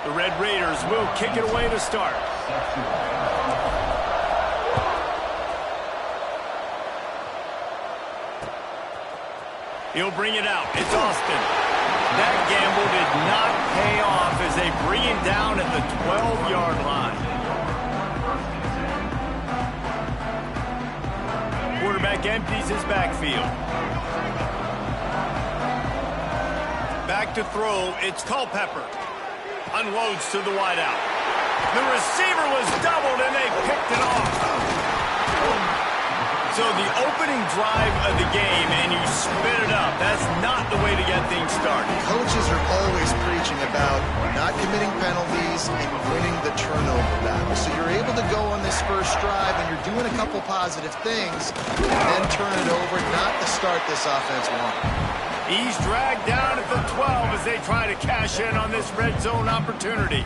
The Red Raiders will kick it away to start. He'll bring it out. It's Austin. That gamble did not pay off as they bring him down at the 12-yard line. Quarterback empties his backfield. Back to throw. It's Culpepper. Unloads to the wideout. The receiver was doubled, and they picked it off. So the opening drive of the game, and you spit it up. That's not the way to get things started. Coaches are always preaching about not committing penalties and winning the turnover battle. So you're able to go on this first drive, and you're doing a couple positive things, and then turn it over, not to start this offense wrong. He's dragged down at the 12 as they try to cash in on this red zone opportunity.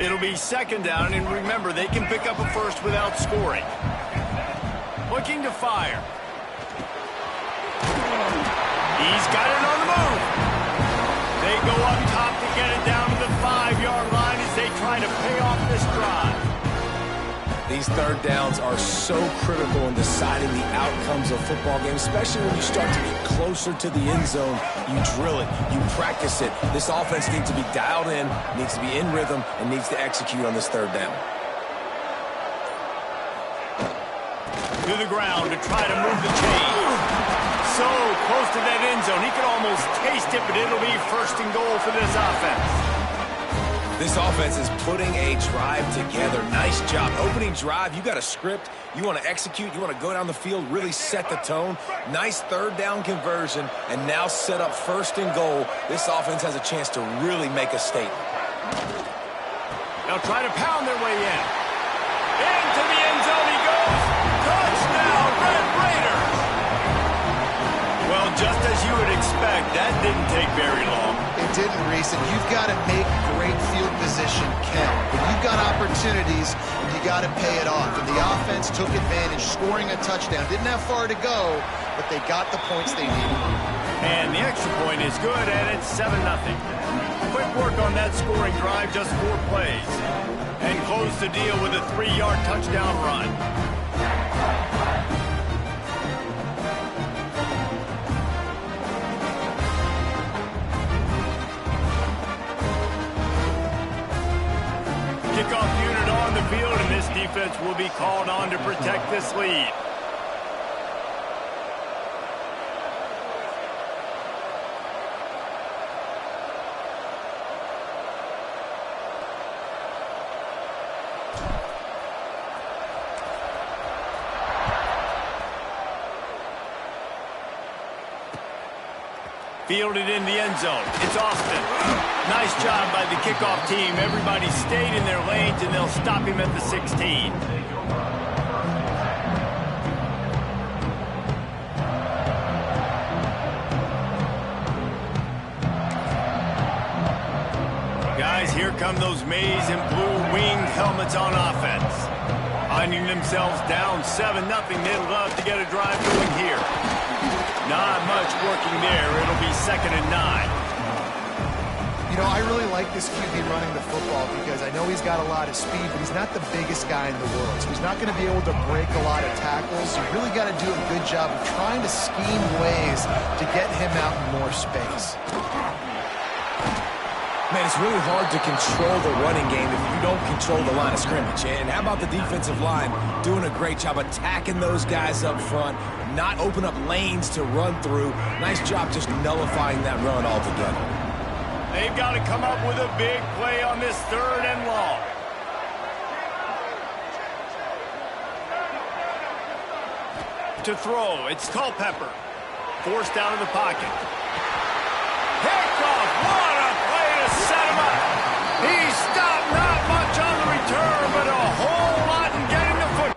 It'll be second down, and remember, they can pick up a first without scoring. Looking to fire. He's got it on the move. They go up top to get it down to the 5-yard line as they try to pay off this drive. These third downs are so critical in deciding the outcomes of football games, especially when you start to get closer to the end zone. You drill it, you practice it. This offense needs to be dialed in, needs to be in rhythm, and needs to execute on this third down. To the ground to try to move the chain. So close to that end zone. He could almost taste it, but it'll be first and goal for this offense. This offense is putting a drive together. Nice job. Opening drive, you got a script. You want to execute. You want to go down the field, really set the tone. Nice third down conversion, and now set up first and goal. This offense has a chance to really make a statement. They'll try to pound their way in. Into the end zone he goes. Touchdown, Red Raiders. Well, just as you would expect, that didn't take very long. It didn't, Reese, and you've got to make great field position count. When you've got opportunities, you got to pay it off. And the offense took advantage, scoring a touchdown. Didn't have far to go, but they got the points they needed. And the extra point is good, and it's 7-0. Quick work on that scoring drive, just 4 plays. And close the deal with a 3-yard touchdown run. Kickoff unit on the field, and this defense will be called on to protect this lead. Fielded in the end zone. It's Austin. Nice job by the kickoff team. Everybody stayed in their lanes, and they'll stop him at the 16. Guys, here come those maize and blue winged helmets on offense. Finding themselves down 7-0, they'd love to get a drive going here. Not much working there. It'll be 2nd and 9. You know, I really like this QB running the football because I know he's got a lot of speed, but he's not the biggest guy in the world. So he's not going to be able to break a lot of tackles. You really got to do a good job of trying to scheme ways to get him out in more space. Man, it's really hard to control the running game if you don't control the line of scrimmage. And how about the defensive line doing a great job attacking those guys up front, not open up lanes to run through. Nice job just nullifying that run altogether. They've got to come up with a big play on this 3rd and long. To throw, it's Culpepper. Forced out of the pocket. Pickoff, what a play to set him up. He stopped not much on the return, but a whole lot in getting the foot.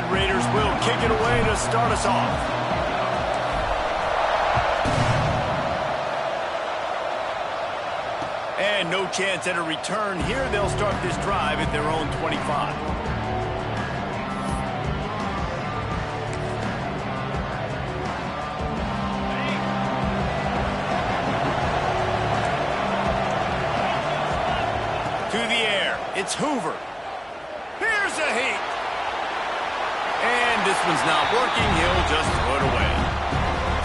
Red Raiders will kick it away to start us off. And no chance at a return here. They'll start this drive at their own 25. To the air. It's Hoover. Here's a heat. And this one's not working. He'll just throw it away.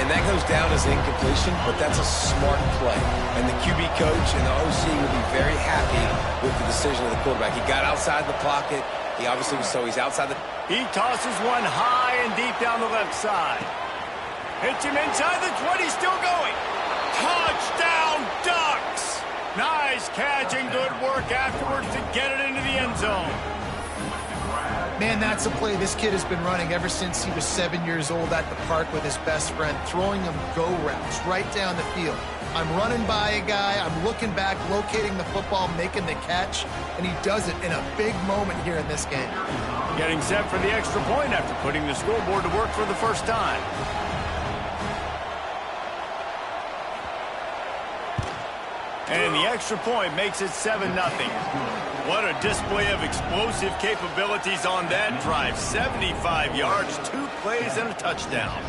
And that goes down as incompletion, but that's a smart play. And the QB coach and the OC will be very happy with the decision of the quarterback. He got outside the pocket. He obviously was, so he's outside the... He tosses one high and deep down the left side. Hits him inside the 20, still going. Touchdown, Ducks! Nice catch and good work afterwards to get it into the end zone. Man, that's a play this kid has been running ever since he was 7 years old at the park with his best friend, throwing him go routes right down the field. I'm running by a guy, I'm looking back, locating the football, making the catch, and he does it in a big moment here in this game. Getting set for the extra point after putting the scoreboard to work for the first time. And the extra point makes it 7-0. What a display of explosive capabilities on that drive. 75 yards, 2 plays, and a touchdown.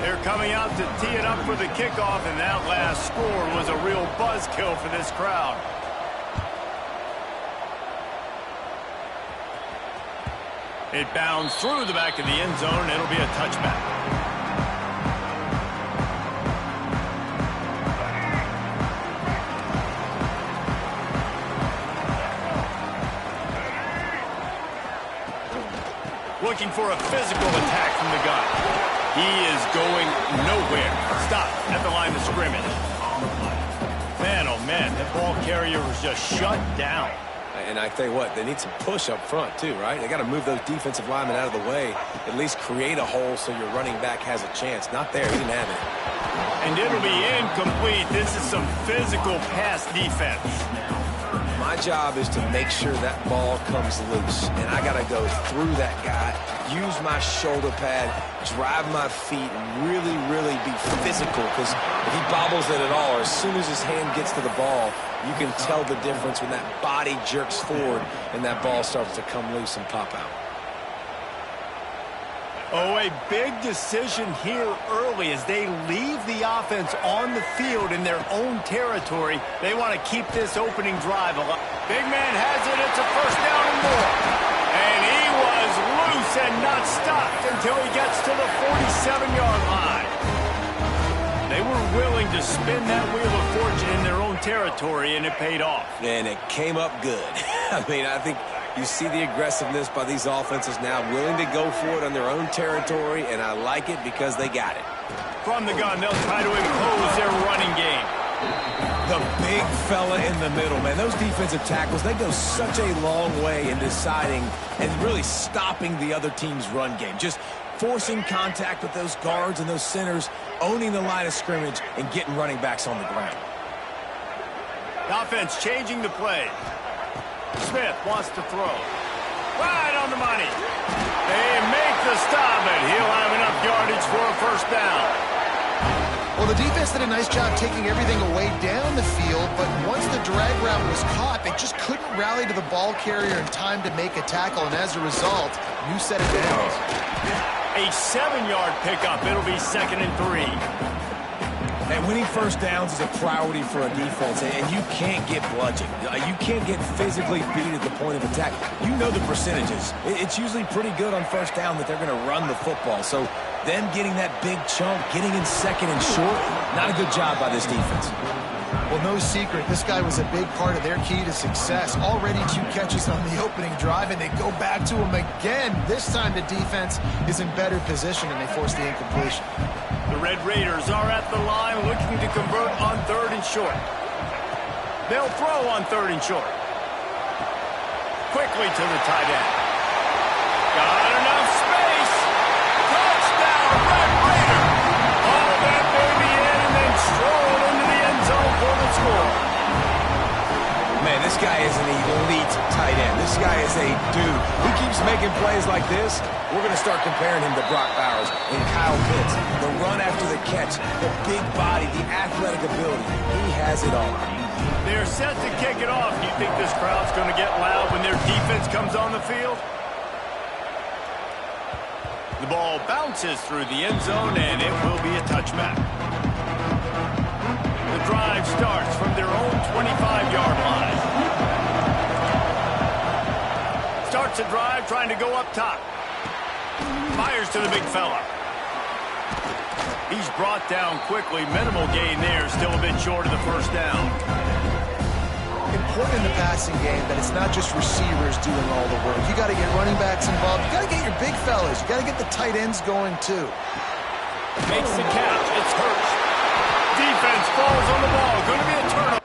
They're coming out to tee it up for the kickoff, and that last score was a real buzzkill for this crowd. It bounds through the back of the end zone, and it'll be a touchback. Looking for a physical attack from the gun. He is going nowhere. Stop at the line of scrimmage. Man, oh man, that ball carrier was just shut down. And I tell you what, they need some push up front too, right? They got to move those defensive linemen out of the way, at least create a hole so your running back has a chance. Not there, he didn't have it. And it'll be incomplete. This is some physical pass defense. My job is to make sure that ball comes loose, and I got to go through that guy, use my shoulder pad, drive my feet, and really, really be physical, because if he bobbles it at all, or as soon as his hand gets to the ball, you can tell the difference when that body jerks forward and that ball starts to come loose and pop out. Oh, a big decision here early as they leave the offense on the field in their own territory. They want to keep this opening drive alive. Big man has it. It's a first down and more. And he was loose and not stopped until he gets to the 47-yard line. They were willing to spin that wheel of fortune in their own territory, and it paid off. And it came up good. I mean, I think you see the aggressiveness by these offenses now, willing to go for it on their own territory, and I like it because they got it. From the gun, they'll try to impose their running game. The big fella in the middle, man. Those defensive tackles, they go such a long way in deciding and really stopping the other team's run game. Just forcing contact with those guards and those centers, owning the line of scrimmage, and getting running backs on the ground. The offense changing the play. Smith wants to throw. Right on the money. They make the stop, and he'll have enough yardage for a first down. Well, the defense did a nice job taking everything away down the field, but once the drag route was caught, they just couldn't rally to the ball carrier in time to make a tackle, and as a result, new set of downs. A 7-yard pickup. It'll be 2nd and 3. And winning first downs is a priority for a defense, and you can't get bludgeoned. You can't get physically beat at the point of attack. You know the percentages. It's usually pretty good on first down that they're going to run the football. So them getting that big chunk, getting in 2nd and short, not a good job by this defense. Well, no secret, this guy was a big part of their key to success. Already 2 catches on the opening drive, and they go back to him again. This time the defense is in better position, and they force the incompletion. The Red Raiders are at the line looking to convert on 3rd and short. They'll throw on 3rd and short. Quickly to the tight end. Got enough space. Touchdown, Red Raider. All that baby in and then stroll into the end zone for the score. guy is an elite tight end. This guy is a dude. Who keeps making plays like this? We're going to start comparing him to Brock Bowers and Kyle Pitts. The run after the catch, the big body, the athletic ability. He has it all. They're set to kick it off. Do you think this crowd's going to get loud when their defense comes on the field? The ball bounces through the end zone, and it will be a touchback. The drive starts from their own 25-yard line. Starts a drive trying to go up top. Fires to the big fella. He's brought down quickly. Minimal gain there. Still a bit short of the first down. Important in the passing game that it's not just receivers doing all the work. You got to get running backs involved. You got to get your big fellas. You got to get the tight ends going too. Makes the catch. It's Hurts. Defense falls on the ball. Going to be a turnover.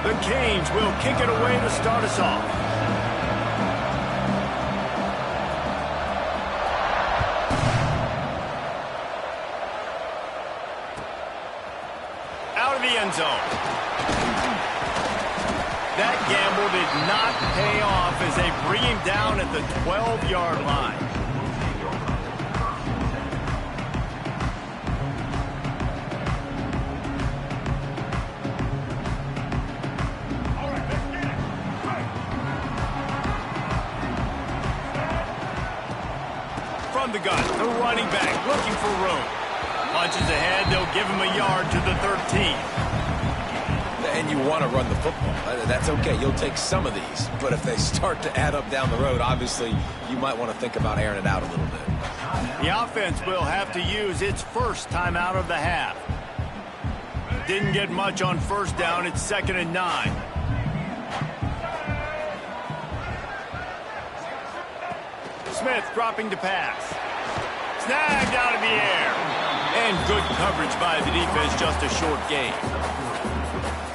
The Canes will kick it away to start us off. Out of the end zone. That gamble did not pay off as they bring him down at the 12-yard line. From the gun, the running back looking for room. Punches ahead, they'll give him a yard to the 13. And you want to run the football. That's okay. You'll take some of these. But if they start to add up down the road, obviously, you might want to think about airing it out a little bit. The offense will have to use its first timeout of the half. Didn't get much on first down. It's 2nd and 9. Smith dropping to pass. Snagged out of the air. And good coverage by the defense, just a short gain.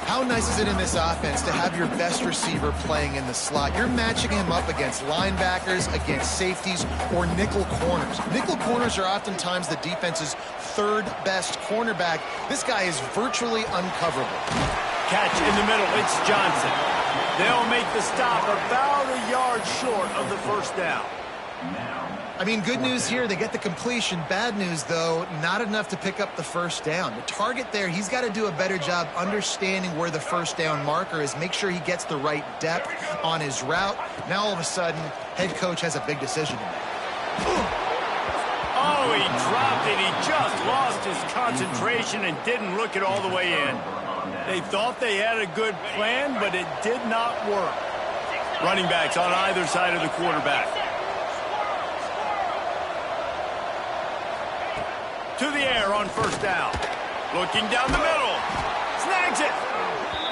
How nice is it in this offense to have your best receiver playing in the slot? You're matching him up against linebackers, against safeties, or nickel corners. Nickel corners are oftentimes the defense's third best cornerback. This guy is virtually uncoverable. Catch in the middle. It's Johnson. They'll make the stop about a yard short of the first down. I mean, good news here, they get the completion. Bad news, though, not enough to pick up the first down. The target there, he's got to do a better job understanding where the first down marker is, make sure he gets the right depth on his route. Now, all of a sudden, head coach has a big decision to make. Oh, he dropped it. He just lost his concentration and didn't look it all the way in. They thought they had a good plan, but it did not work. Running backs on either side of the quarterback. To the air on first down. Looking down the middle. Snags it.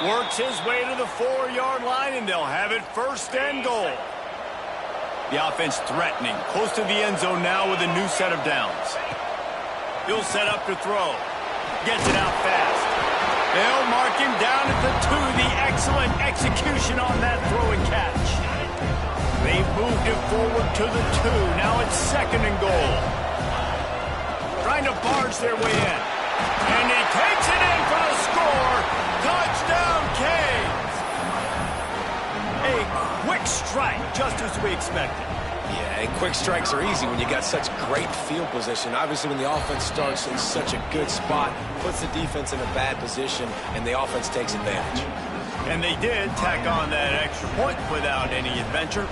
Works his way to the 4-yard line, and they'll have it 1st and goal. The offense threatening. Close to the end zone now with a new set of downs. He'll set up to throw. Gets it out fast. They'll mark him down at the 2. The excellent execution on that throw and catch. They've moved it forward to the 2. Now it's 2nd and goal. Trying to barge their way in. And he takes it in for the score. Touchdown, Canes. A quick strike, just as we expected. Yeah, and quick strikes are easy when you got such great field position. Obviously, when the offense starts in such a good spot, puts the defense in a bad position, and the offense takes advantage. And they did tack on that extra point without any adventure.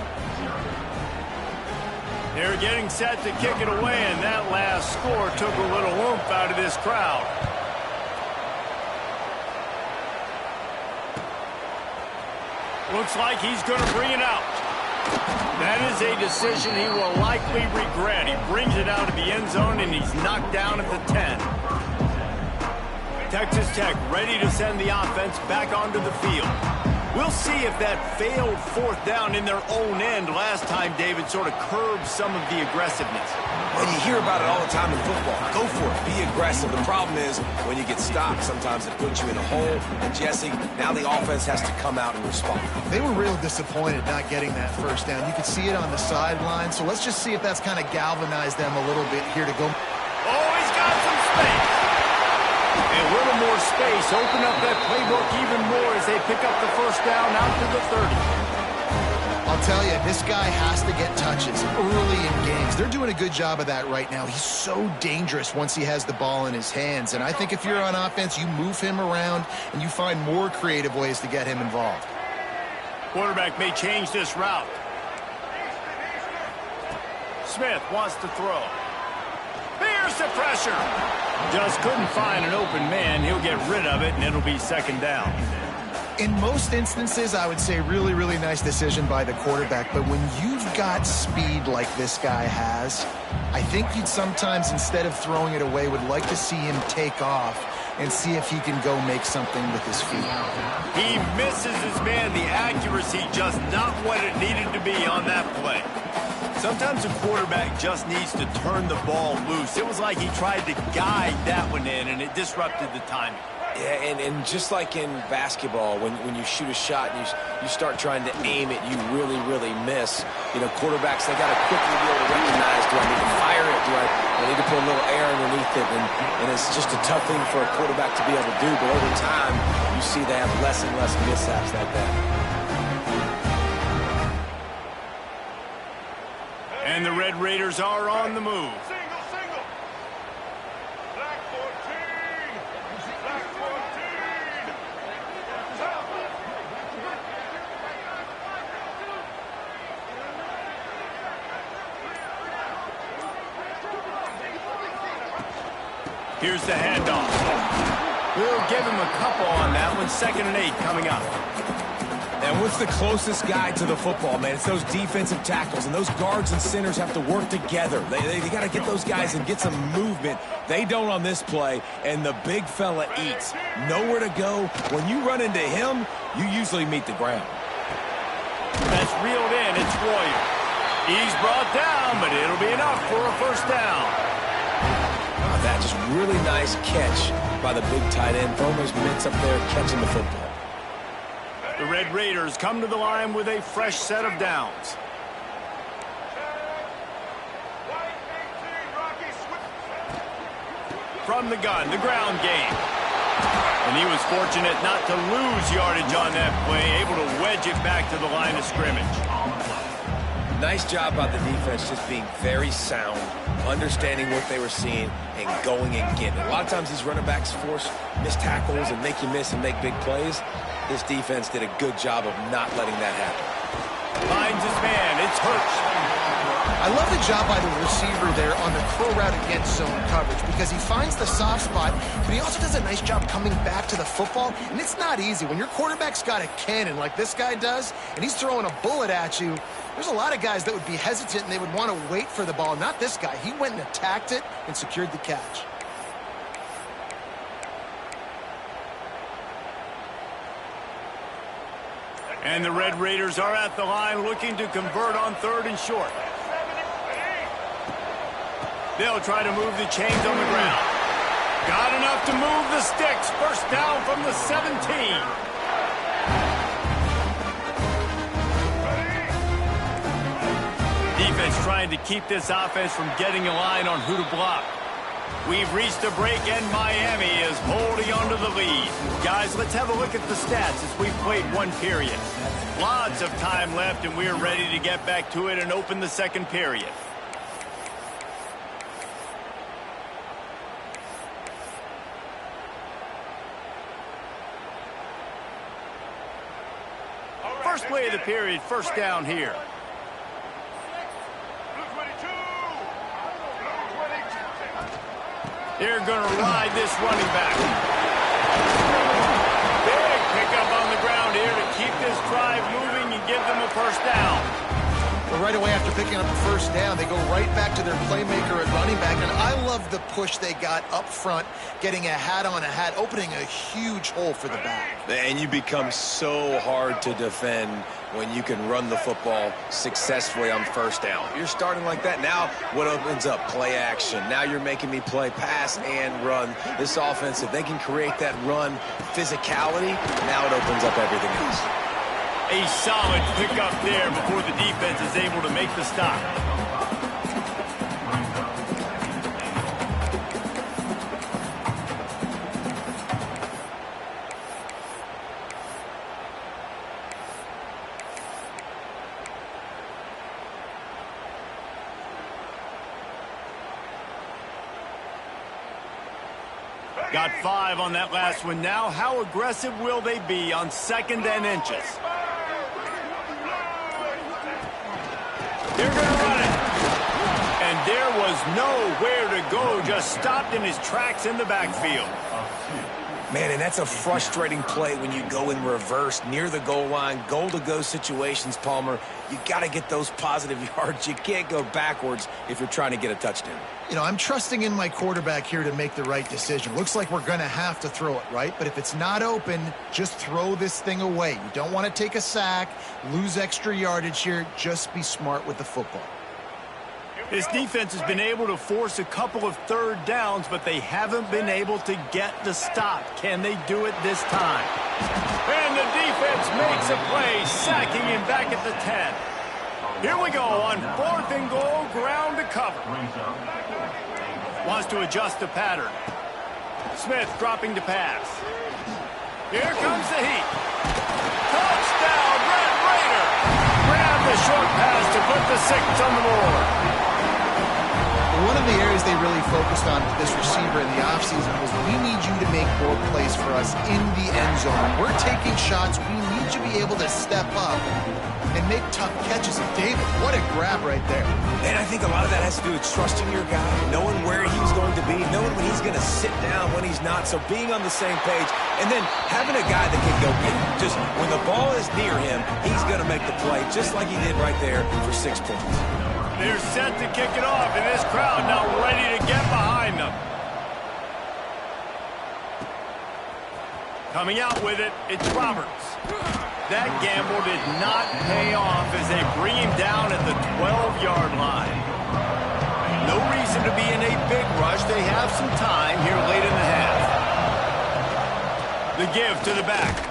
They're getting set to kick it away, and that last score took a little oomph out of this crowd. Looks like he's going to bring it out. That is a decision he will likely regret. He brings it out of the end zone, and he's knocked down at the 10. Texas Tech ready to send the offense back onto the field. We'll see if that failed 4th down in their own end last time, David, sort of curbed some of the aggressiveness. Well, you hear about it all the time in football. Go for it. Be aggressive. The problem is when you get stopped, sometimes it puts you in a hole. And, Jesse, now the offense has to come out and respond. They were real disappointed not getting that 1st down. You could see it on the sideline. So let's just see if that's kind of galvanized them a little bit here to go. Oh, he's got some space. And a little more space. Open up that playbook even more as they pick up the 1st down out to the 30. I'll tell you, this guy has to get touches early in games. They're doing a good job of that right now. He's so dangerous once he has the ball in his hands. And I think if you're on offense, you move him around and you find more creative ways to get him involved. Quarterback may change this route. Smith wants to throw. There's the pressure. Just couldn't find an open man. He'll get rid of it, and it'll be 2nd down. In most instances, I would say really, really nice decision by the quarterback. But when you've got speed like this guy has, I think you'd sometimes, instead of throwing it away, would like to see him take off and see if he can go make something with his feet. He misses his man. The accuracy just not what it needed to be on that play. Sometimes a quarterback just needs to turn the ball loose. It was like he tried to guide that one in, and it disrupted the timing. Yeah, and just like in basketball, when you shoot a shot and you start trying to aim it, you really, really miss. You know, quarterbacks, they got to quickly be able to recognize, do I need to fire it? Do I need to put a little air underneath it? And it's just a tough thing for a quarterback to be able to do. But over time, you see they have less and less mishaps like that. And the Red Raiders are on the move. Here's the handoff. We'll give him a couple on that one. 2nd and 8 coming up. And what's the closest guy to the football, man? It's those defensive tackles, and those guards and centers have to work together. They got to get those guys and get some movement. They don't on this play, and the big fella eats. Nowhere to go. When you run into him, you usually meet the ground. That's reeled in. It's Royer. He's brought down, but it'll be enough for a 1st down. That just really nice catch by the big tight end. Throwing those mitts up there, catching the football. The Red Raiders come to the line with a fresh set of downs. From the gun, the ground game. And he was fortunate not to lose yardage on that play, able to wedge it back to the line of scrimmage. Nice job by the defense, just being very sound, understanding what they were seeing, and going and getting it. A lot of times these running backs force missed tackles and make you miss and make big plays. This defense did a good job of not letting that happen. Finds his man. It's Hurts. I love the job by the receiver there on the curl route against zone coverage because he finds the soft spot, but he also does a nice job coming back to the football, and it's not easy. When your quarterback's got a cannon like this guy does, and he's throwing a bullet at you, there's a lot of guys that would be hesitant and they would want to wait for the ball. Not this guy. He went and attacked it and secured the catch. And the Red Raiders are at the line looking to convert on 3rd and short. They'll try to move the chains on the ground. Got enough to move the sticks. 1st down from the 17. trying to keep this offense from getting a line on who to block. We've reached a break, and Miami is holding on to the lead. Guys, let's have a look at the stats as we've played one period. Lots of time left, and we're ready to get back to it and open the second period. First play of the period, first down here. They're going to ride this running back. Big pickup on the ground here to keep this drive moving and give them a first down. But right away after picking up the first down, they go right back to their playmaker at running back. And I love the push they got up front, getting a hat on a hat, opening a huge hole for the back. And you become so hard to defend when you can run the football successfully on first down. You're starting like that. Now what opens up? Play action. Now you're making me play pass and run. This offense, if they can create that run physicality, now it opens up everything else. A solid pickup there before the defense is able to make the stop. Got 5 on that last one. Now, how aggressive will they be on second and inches? They're going to run it. And there was nowhere to go. Just stopped in his tracks in the backfield. Man, and that's a frustrating play when you go in reverse near the goal line, goal-to-go situations, Palmer. You got to get those positive yards. You can't go backwards if you're trying to get a touchdown. You know, I'm trusting in my quarterback here to make the right decision. Looks like we're going to have to throw it, right? But if it's not open, just throw this thing away. You don't want to take a sack, lose extra yardage here. Just be smart with the football. This defense has been able to force a couple of third downs, but they haven't been able to get the stop. Can they do it this time? And the defense makes a play, sacking him back at the 10. Here we go on 4th and goal, ground to cover. Wants to adjust the pattern. Smith dropping to pass. Here comes the heat. Touchdown, Red Raider. Grab the short pass to put the 6 on the board. One of the areas they really focused on with this receiver in the offseason was we need you to make more plays for us in the end zone. When we're taking shots, we need you to be able to step up and make tough catches. And David, what a grab right there. And I think a lot of that has to do with trusting your guy, knowing where he's going to be, knowing when he's going to sit down, when he's not. So being on the same page, and then having a guy that can go get him. Just when the ball is near him, he's going to make the play, just like he did right there for 6 points. They're set to kick it off, and this crowd now ready to get behind them. Coming out with it, it's Roberts. That gamble did not pay off as they bring him down at the 12-yard line. No reason to be in a big rush. They have some time here late in the half. The give to the back.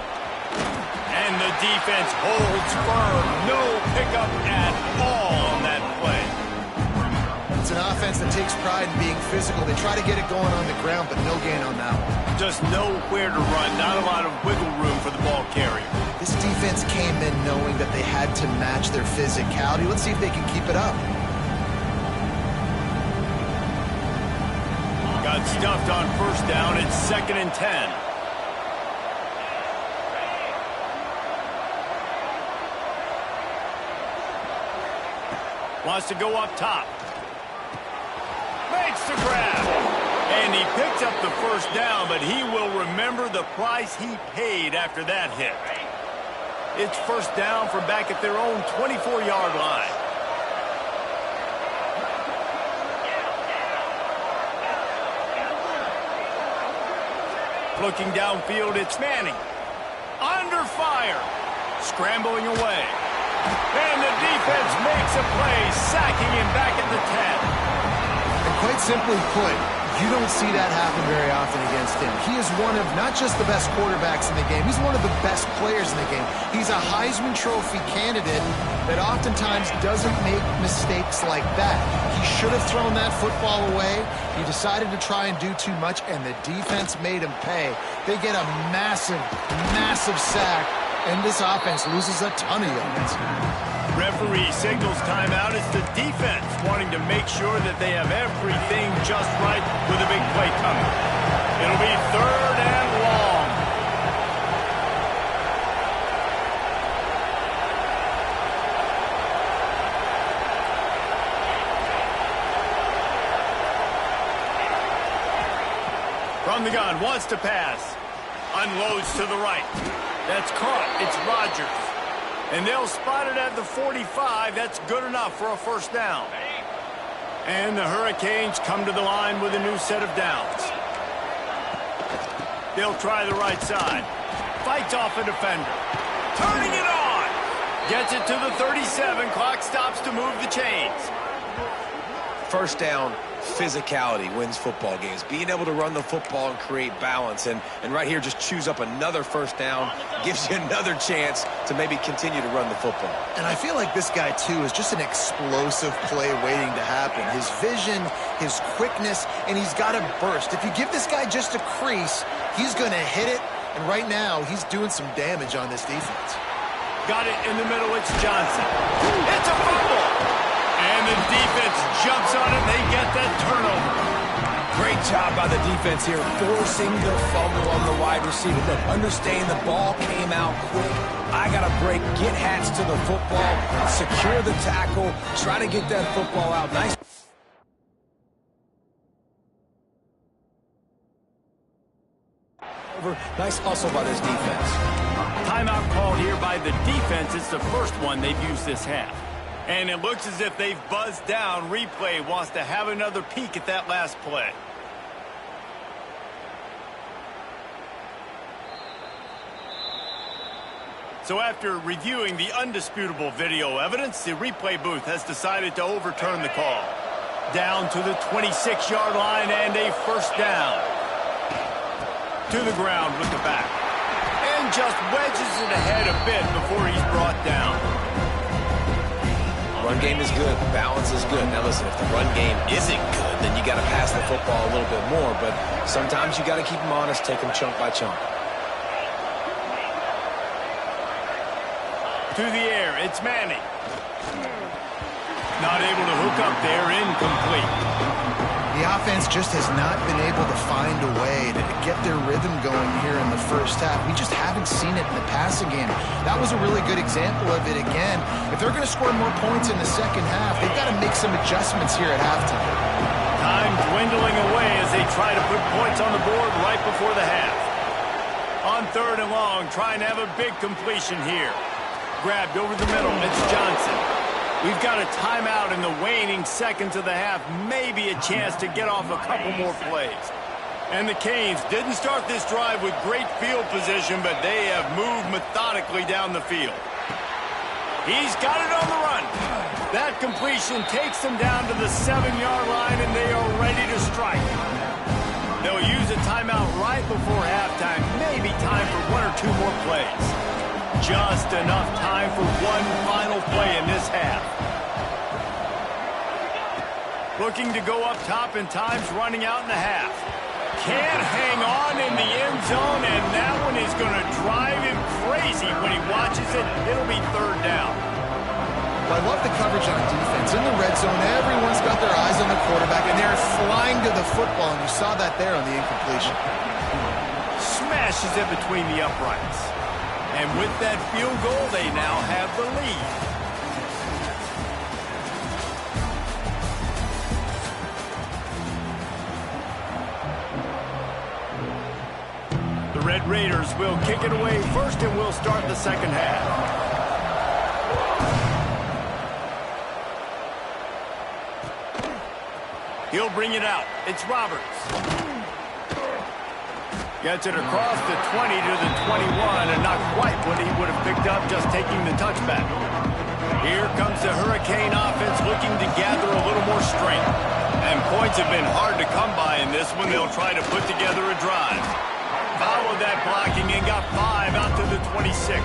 And the defense holds firm. No pickup at all on that play. It's an offense that takes pride in being physical. They try to get it going on the ground, but no gain on that one. Just nowhere to run. Not a lot of wiggle room for the ball carrier. This defense came in knowing that they had to match their physicality. Let's see if they can keep it up. Got stuffed on first down. It's 2nd and 10. Wants to go up top. Makes the grab. And he picks up the first down, but he will remember the price he paid after that hit. It's first down from back at their own 24-yard line. Looking downfield, it's Manning. Under fire. Scrambling away. And the defense makes a play, sacking him back at the 10. And quite simply put, You don't see that happen very often against him. He is one of not just the best quarterbacks in the game, he's one of the best players in the game. He's a Heisman Trophy candidate that oftentimes doesn't make mistakes like that. He should have thrown that football away. He decided to try and do too much, and the defense made him pay. They get a massive, massive sack, and this offense loses a ton of yards. Referee signals timeout. It's the defense wanting to make sure that they have everything just right with a big play coming. It'll be 3rd and long. From the gun, wants to pass. Unloads to the right. That's caught. It's Rodgers. And they'll spot it at the 45. That's good enough for a first down. And the Hurricanes come to the line with a new set of downs. They'll try the right side. Fights off a defender. Turning it on. Gets it to the 37. Clock stops to move the chains. First down, physicality wins football games. Being able to run the football and create balance. And right here, just choose up another first down. Gives you another chance to maybe continue to run the football. And I feel like this guy, too, is just an explosive play waiting to happen. His vision, his quickness, and he's got a burst. If you give this guy just a crease, he's going to hit it. And right now, he's doing some damage on this defense. Got it in the middle. It's Johnson. It's a fumble. And the defense jumps on it. They get that turnover. Great job by the defense here, forcing the fumble on the wide receiver. Look, understand the ball came out quick. I got to break, get hats to the football, secure the tackle, try to get that football out. Nice. Nice hustle by this defense. Timeout called here by the defense. It's the first one they've used this half. And it looks as if they've buzzed down. Replay wants to have another peek at that last play. So after reviewing the undisputable video evidence, the replay booth has decided to overturn the call. Down to the 26-yard line and a first down. To the ground with the back. And just wedges it ahead a bit before he's brought down. Run game is good. Balance is good. Now listen, if the run game isn't good, then you got to pass the football a little bit more. But sometimes you got to keep them honest, take them chunk by chunk. To the air, it's Manning. Not able to hook up there, incomplete. The offense just has not been able to find a way to get their rhythm going here in the first half. We just haven't seen it in the passing game. That was a really good example of it again. If they're going to score more points in the second half, they've got to make some adjustments here at halftime. Time dwindling away as they try to put points on the board right before the half. On 3rd and long, trying to have a big completion here. Grabbed over the middle, it's Johnson. We've got a timeout in the waning seconds of the half. Maybe a chance to get off a couple more plays. And the Canes didn't start this drive with great field position, but they have moved methodically down the field. He's got it on the run. That completion takes them down to the 7-yard line, and they are ready to strike. They'll use a timeout right before halftime. Maybe time for 1 or 2 more plays. Just enough time for one final play in this half. Looking to go up top, and time's running out in the half. Can't hang on in the end zone, and that one is going to drive him crazy when he watches it. It'll be 3rd down. Well, I love the coverage on defense. In the red zone, everyone's got their eyes on the quarterback, and they're flying to the football, and you saw that there on the incompletion. Smashes it between the uprights. And with that field goal, they now have the lead. The Red Raiders will kick it away first, and we'll start the second half. He'll bring it out. It's Roberts. Gets it across the 20 to the 21, and not quite what he would have picked up just taking the touchback. Here comes the Hurricane offense looking to gather a little more strength. And points have been hard to come by in this one. They'll try to put together a drive. Followed that blocking and got 5 out to the 26.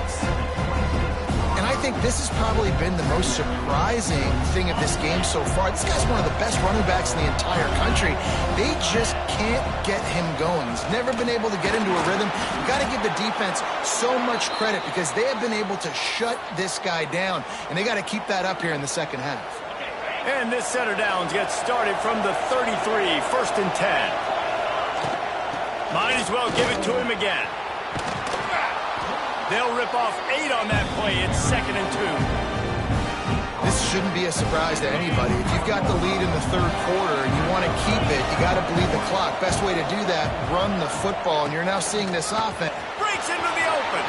And I think this has probably been the most surprising thing of this game so far. This guy's one of the best running backs in the entire country. They just can't get him going. He's never been able to get into a rhythm. You got to give the defense so much credit because they have been able to shut this guy down, and they got to keep that up here in the second half. And this set of downs gets started from the 33, 1st and 10. Might as well give it to him again. They'll rip off 8 on that play. It's 2nd and 2. This shouldn't be a surprise to anybody. If you've got the lead in the third quarter and you want to keep it, you got to bleed the clock. Best way to do that, run the football, and you're now seeing this offense. Breaks into the open.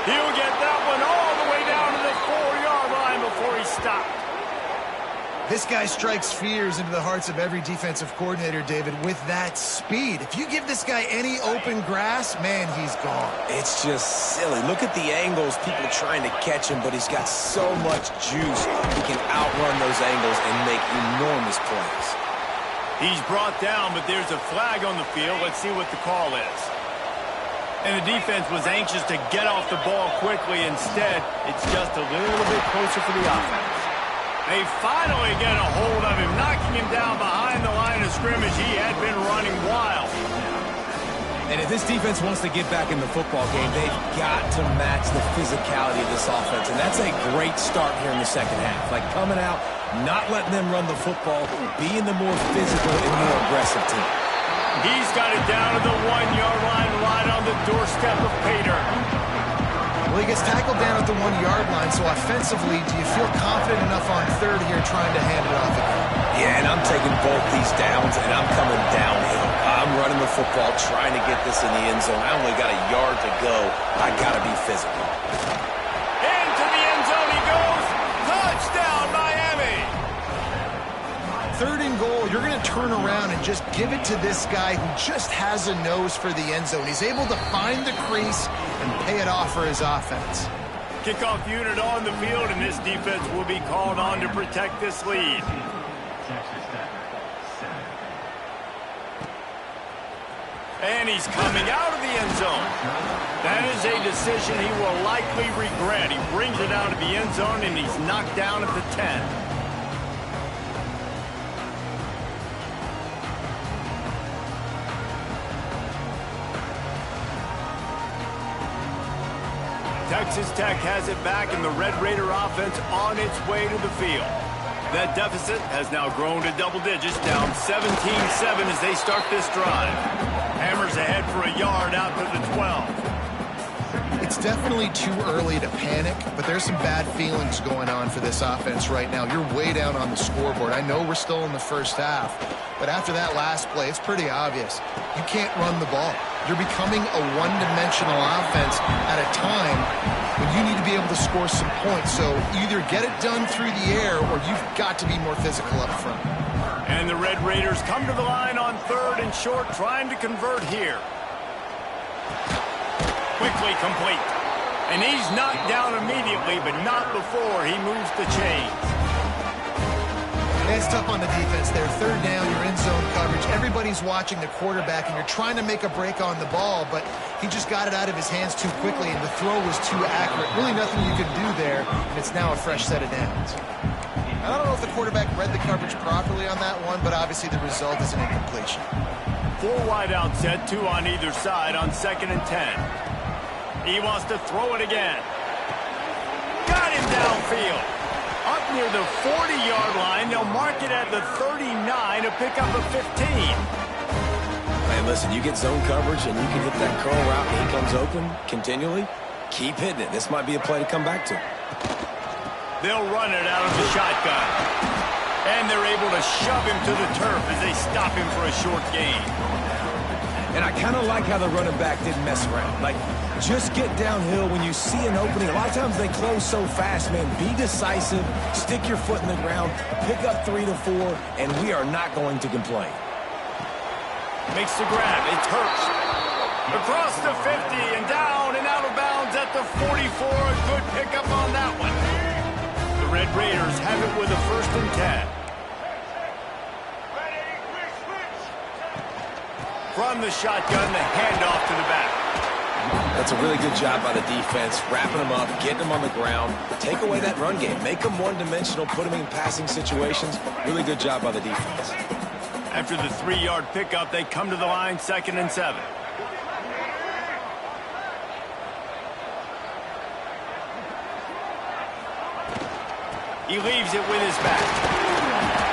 He'll get that one all the way down to the 4-yard line before he stopped. This guy strikes fears into the hearts of every defensive coordinator, David, with that speed. If you give this guy any open grass, man, he's gone. It's just silly. Look at the angles, people trying to catch him, but he's got so much juice. He can outrun those angles and make enormous plays. He's brought down, but there's a flag on the field. Let's see what the call is. And the defense was anxious to get off the ball quickly. Instead, it's just a little bit closer for the offense. They finally get a hold of him, knocking him down behind the line of scrimmage. He had been running wild. And if this defense wants to get back in the football game, they've got to match the physicality of this offense. And that's a great start here in the second half. Like coming out, not letting them run the football, being the more physical and more aggressive team. He's got it down to the 1-yard line, right on the doorstep of Pater. Well, he gets tackled down at the 1-yard line, so offensively, do you feel confident enough on third here trying to hand it off again? Yeah, and I'm taking both these downs, and I'm coming downhill. I'm running the football, trying to get this in the end zone. I only got a yard to go. I got to be physical. Into the end zone he goes. Touchdown, Miami. 3rd and goal, you're going to turn around and just give it to this guy who just has a nose for the end zone. He's able to find the crease and pay it off for his offense. Kickoff unit on the field, and this defense will be called on to protect this lead. And he's coming out of the end zone. That is a decision he will likely regret. He brings it out of the end zone, and he's knocked down at the 10. Texas Tech has it back, and the Red Raider offense on its way to the field. That deficit has now grown to double digits, down 17-7 as they start this drive. Hammers ahead for a yard out to the 12. It's definitely too early to panic, but there's some bad feelings going on for this offense right now. You're way down on the scoreboard. I know we're still in the first half, but after that last play, it's pretty obvious. You can't run the ball. You're becoming a one-dimensional offense at a time when you need to be able to score some points. So either get it done through the air or you've got to be more physical up front. And the Red Raiders come to the line on 3rd and short, trying to convert here. Quickly complete. And he's knocked down immediately, but not before he moves the chains. It's tough on the defense there. 3rd down, you're in zone coverage. Everybody's watching the quarterback, and you're trying to make a break on the ball, but he just got it out of his hands too quickly, and the throw was too accurate. Really nothing you can do there, and it's now a fresh set of downs. I don't know if the quarterback read the coverage properly on that one, but obviously the result is an incompletion. 4 wide out set, 2 on either side on 2nd and 10. He wants to throw it again. Got him downfield. Up near the 40-yard line, they'll mark it at the 39 to pick up a 15. Man, listen, you get zone coverage and you can hit that curl route and he comes open continually. Keep hitting it. This might be a play to come back to. They'll run it out of the shotgun. And they're able to shove him to the turf as they stop him for a short gain. And I kind of like how the running back didn't mess around. Like, just get downhill when you see an opening. A lot of times they close so fast, man. Be decisive, stick your foot in the ground, pick up 3 to 4, and we are not going to complain. Makes the grab. It's Hurst. Across the 50 and down and out of bounds at the 44. A good pickup on that one. The The Red Raiders have it with a 1st and 10. From the shotgun, the handoff to the back. That's a really good job by the defense, wrapping them up, getting them on the ground. Take away that run game. Make them one-dimensional, put them in passing situations. Really good job by the defense. After the 3-yard pickup, they come to the line, 2nd and 7. He leaves it with his back.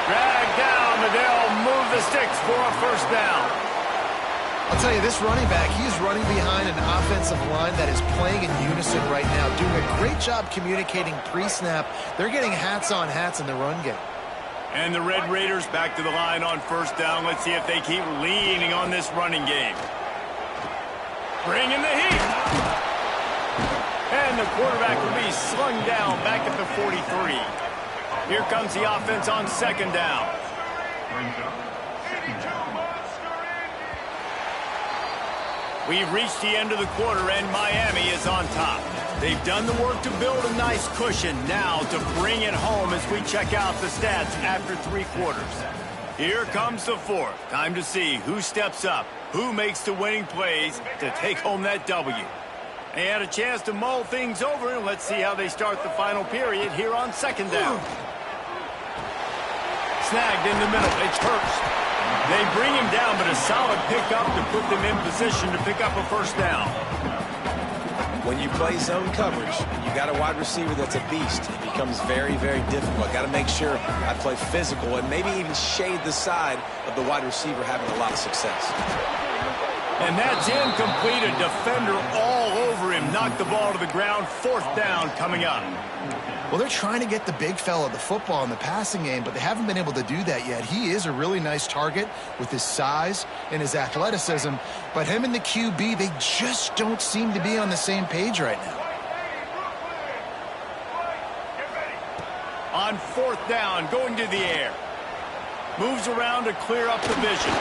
Dragged down, but they'll move the sticks for a 1st down. I'll tell you, this running back, he's running behind an offensive line that is playing in unison right now, doing a great job communicating pre-snap. They're getting hats on hats in the run game. And the Red Raiders back to the line on 1st down. Let's see if they keep leaning on this running game. Bringing the heat. And the quarterback will be slung down back at the 43. Here comes the offense on 2nd down. We've reached the end of the quarter, and Miami is on top. They've done the work to build a nice cushion. Now to bring it home as we check out the stats after 3 quarters. Here comes the 4th. Time to see who steps up, who makes the winning plays to take home that W. They had a chance to mull things over, and let's see how they start the final period here on 2nd down. Snagged in the middle. It's Hurst. They bring him down, but a solid pickup to put them in position to pick up a 1st down. When you play zone coverage, you got a wide receiver that's a beast. It becomes very, very difficult. Got to make sure I play physical and maybe even shade the side of the wide receiver having a lot of success. And that's incomplete. A defender all over him. Knocked the ball to the ground. 4th down coming up. Well, they're trying to get the big fella the football in the passing game, but they haven't been able to do that yet. He is a really nice target with his size and his athleticism, but him and the QB, they just don't seem to be on the same page right now. On 4th down, going to the air. Moves around to clear up the vision.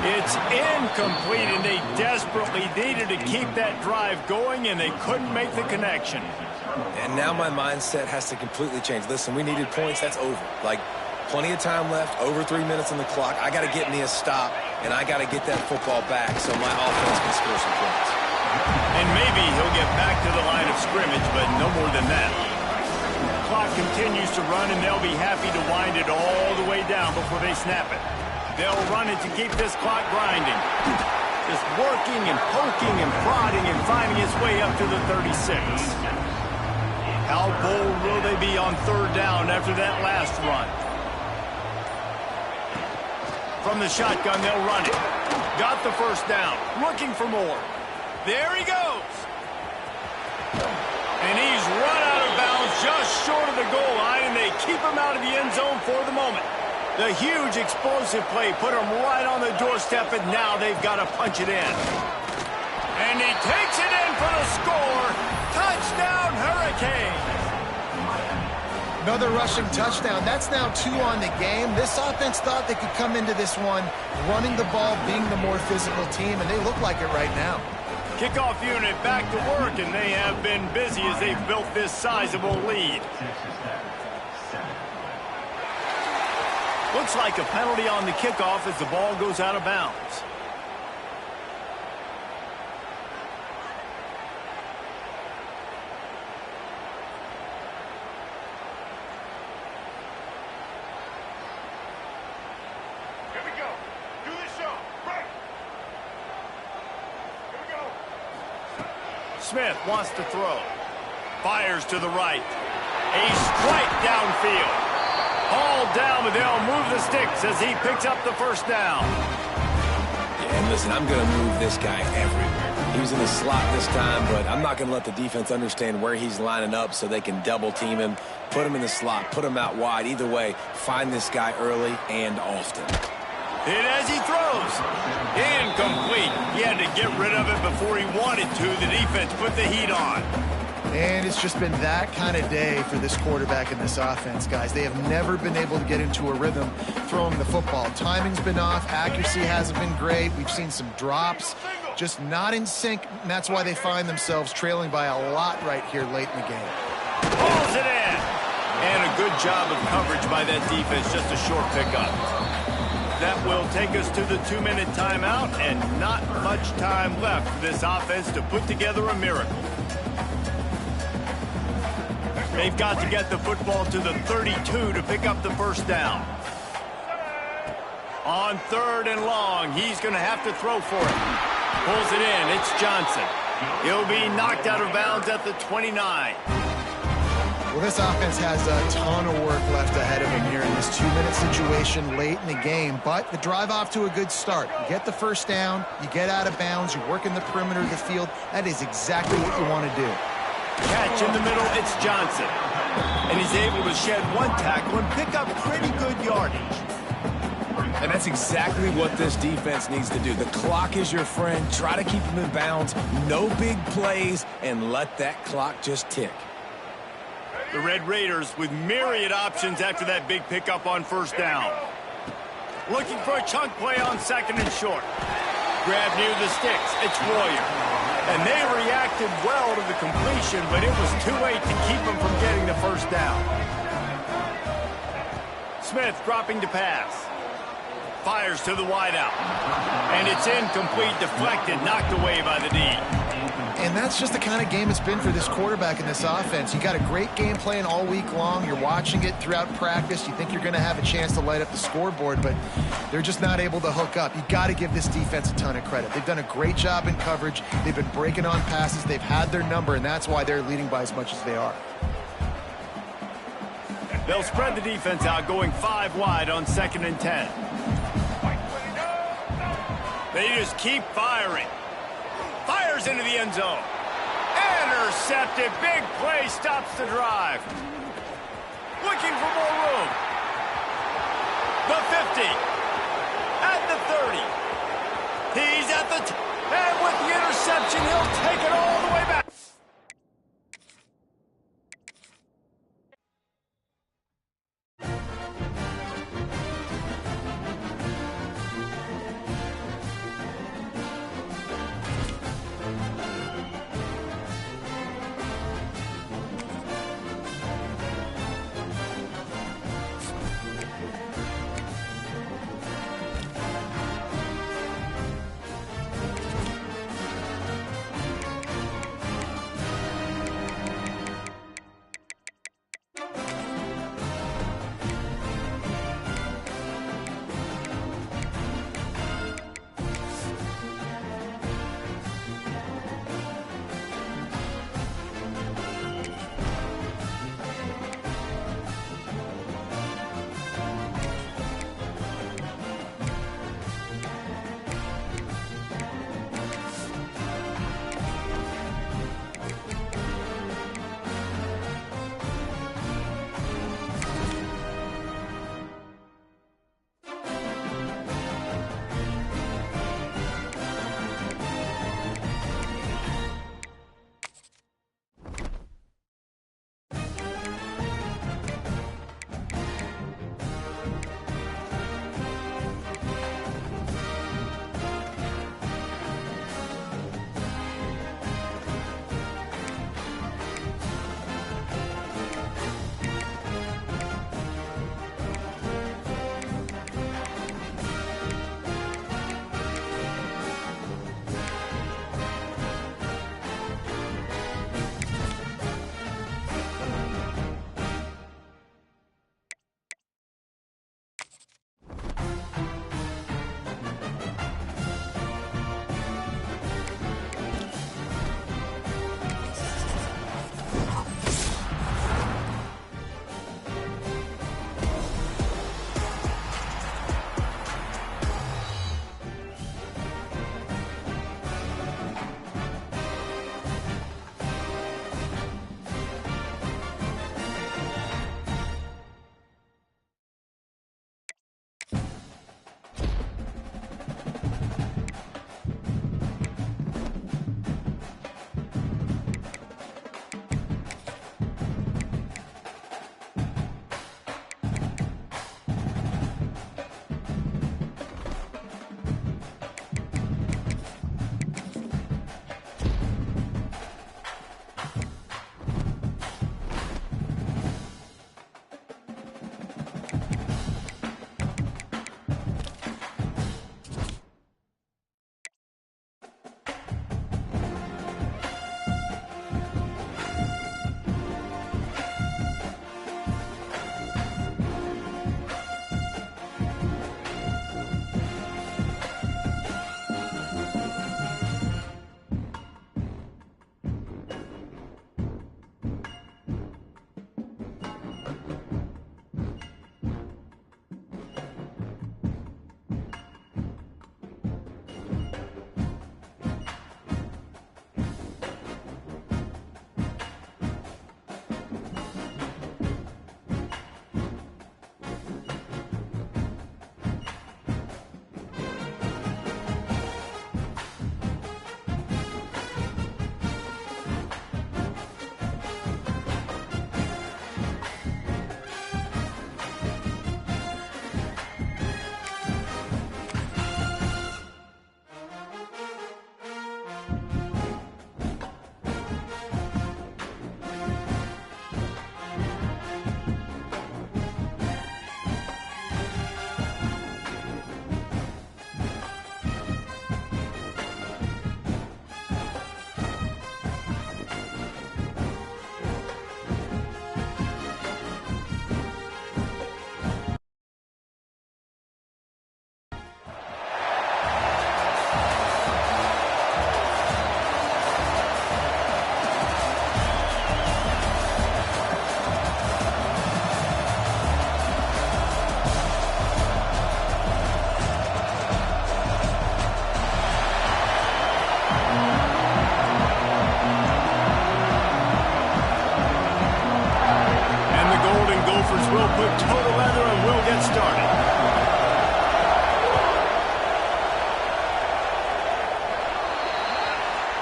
It's incomplete, and they desperately needed to keep that drive going, and they couldn't make the connection. And now my mindset has to completely change. Listen, we needed points. That's over. Like, plenty of time left, over 3 minutes on the clock. I got to get me a stop, and I got to get that football back so my offense can score some points. And maybe he'll get back to the line of scrimmage, but no more than that. The clock continues to run, and they'll be happy to wind it all the way down before they snap it. They'll run it to keep this clock grinding. Just working and poking and prodding and finding its way up to the 36. How bold will they be on 3rd down after that last run? From the shotgun, they'll run it. Got the 1st down. Looking for more. There he goes. And he's run out of bounds just short of the goal line, and they keep him out of the end zone for the moment. The huge explosive play put him right on the doorstep, and now they've got to punch it in. And he takes it in for the score. Touchdown, Hurricane. Another rushing touchdown. That's now 2 on the game. This offense thought they could come into this one running the ball, being the more physical team, and they look like it right now. Kickoff unit back to work, and they have been busy as they've built this sizable lead. Looks like a penalty on the kickoff as the ball goes out of bounds. Here we go. Do the show. Right. Here we go. Smith wants to throw. Fires to the right. A strike downfield. Hauled down, but they'll move the sticks as he picks up the 1st down. Yeah, and listen, I'm going to move this guy everywhere. He was in the slot this time, but I'm not going to let the defense understand where he's lining up so they can double team him, put him in the slot, put him out wide. Either way, find this guy early and often. Hit as he throws. Incomplete. He had to get rid of it before he wanted to. The defense put the heat on. And it's just been that kind of day for this quarterback and this offense, guys. They have never been able to get into a rhythm throwing the football. Timing's been off. Accuracy hasn't been great. We've seen some drops. Just not in sync, and that's why they find themselves trailing by a lot right here late in the game. Pulls it in. And a good job of coverage by that defense, just a short pickup. That will take us to the 2-minute timeout, and not much time left for this offense to put together a miracle. They've got to get the football to the 32 to pick up the first down. On 3rd and long, he's going to have to throw for it. Pulls it in. It's Johnson. He'll be knocked out of bounds at the 29. Well, this offense has a ton of work left ahead of him here in this 2-minute situation late in the game, but the drive off to a good start. You get the first down, you get out of bounds, you work in the perimeter of the field. That is exactly what you want to do. Catch in the middle, it's Johnson. And he's able to shed one tackle and pick up pretty good yardage. And that's exactly what this defense needs to do. The clock is your friend. Try to keep them in bounds. No big plays, and let that clock just tick. The Red Raiders with myriad options after that big pickup on first down. Looking for a chunk play on 2nd and short. Grab near the sticks. It's Royer. And they reacted well to the completion, but it was too late to keep them from getting the first down. Smith dropping to pass. Fires to the wideout. And it's incomplete, deflected, knocked away by the D. And that's just the kind of game it's been for this quarterback in this offense. You got a great game plan all week long. You're watching it throughout practice. You think you're going to have a chance to light up the scoreboard, but they're just not able to hook up. You got to give this defense a ton of credit. They've done a great job in coverage. They've been breaking on passes. They've had their number, and that's why they're leading by as much as they are. They'll spread the defense out, going 5 wide on 2nd and 10. They just keep firing. Fires into the end zone. Intercepted. Big play stops the drive. Looking for more room. The 50. At the 30. He's at the... and with the interception, he'll take it all the way back.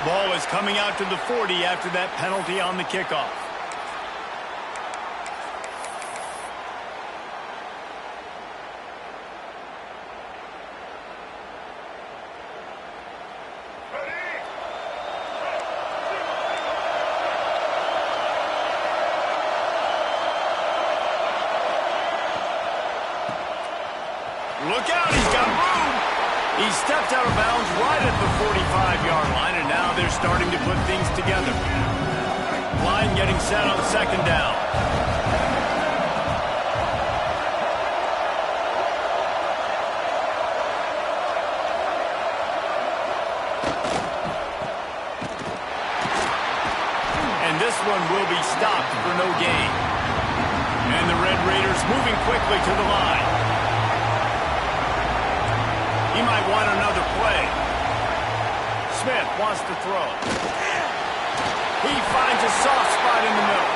Ball is coming out to the 40 after that penalty on the kickoff. Look out, he's got room. He stepped out of bounds right at the 45-yard line, and now they're starting to put things together. Line getting set on second down. And this one will be stopped for no gain. And the Red Raiders moving quickly to the line. He might want another play. Smith wants to throw. He finds a soft spot in the middle.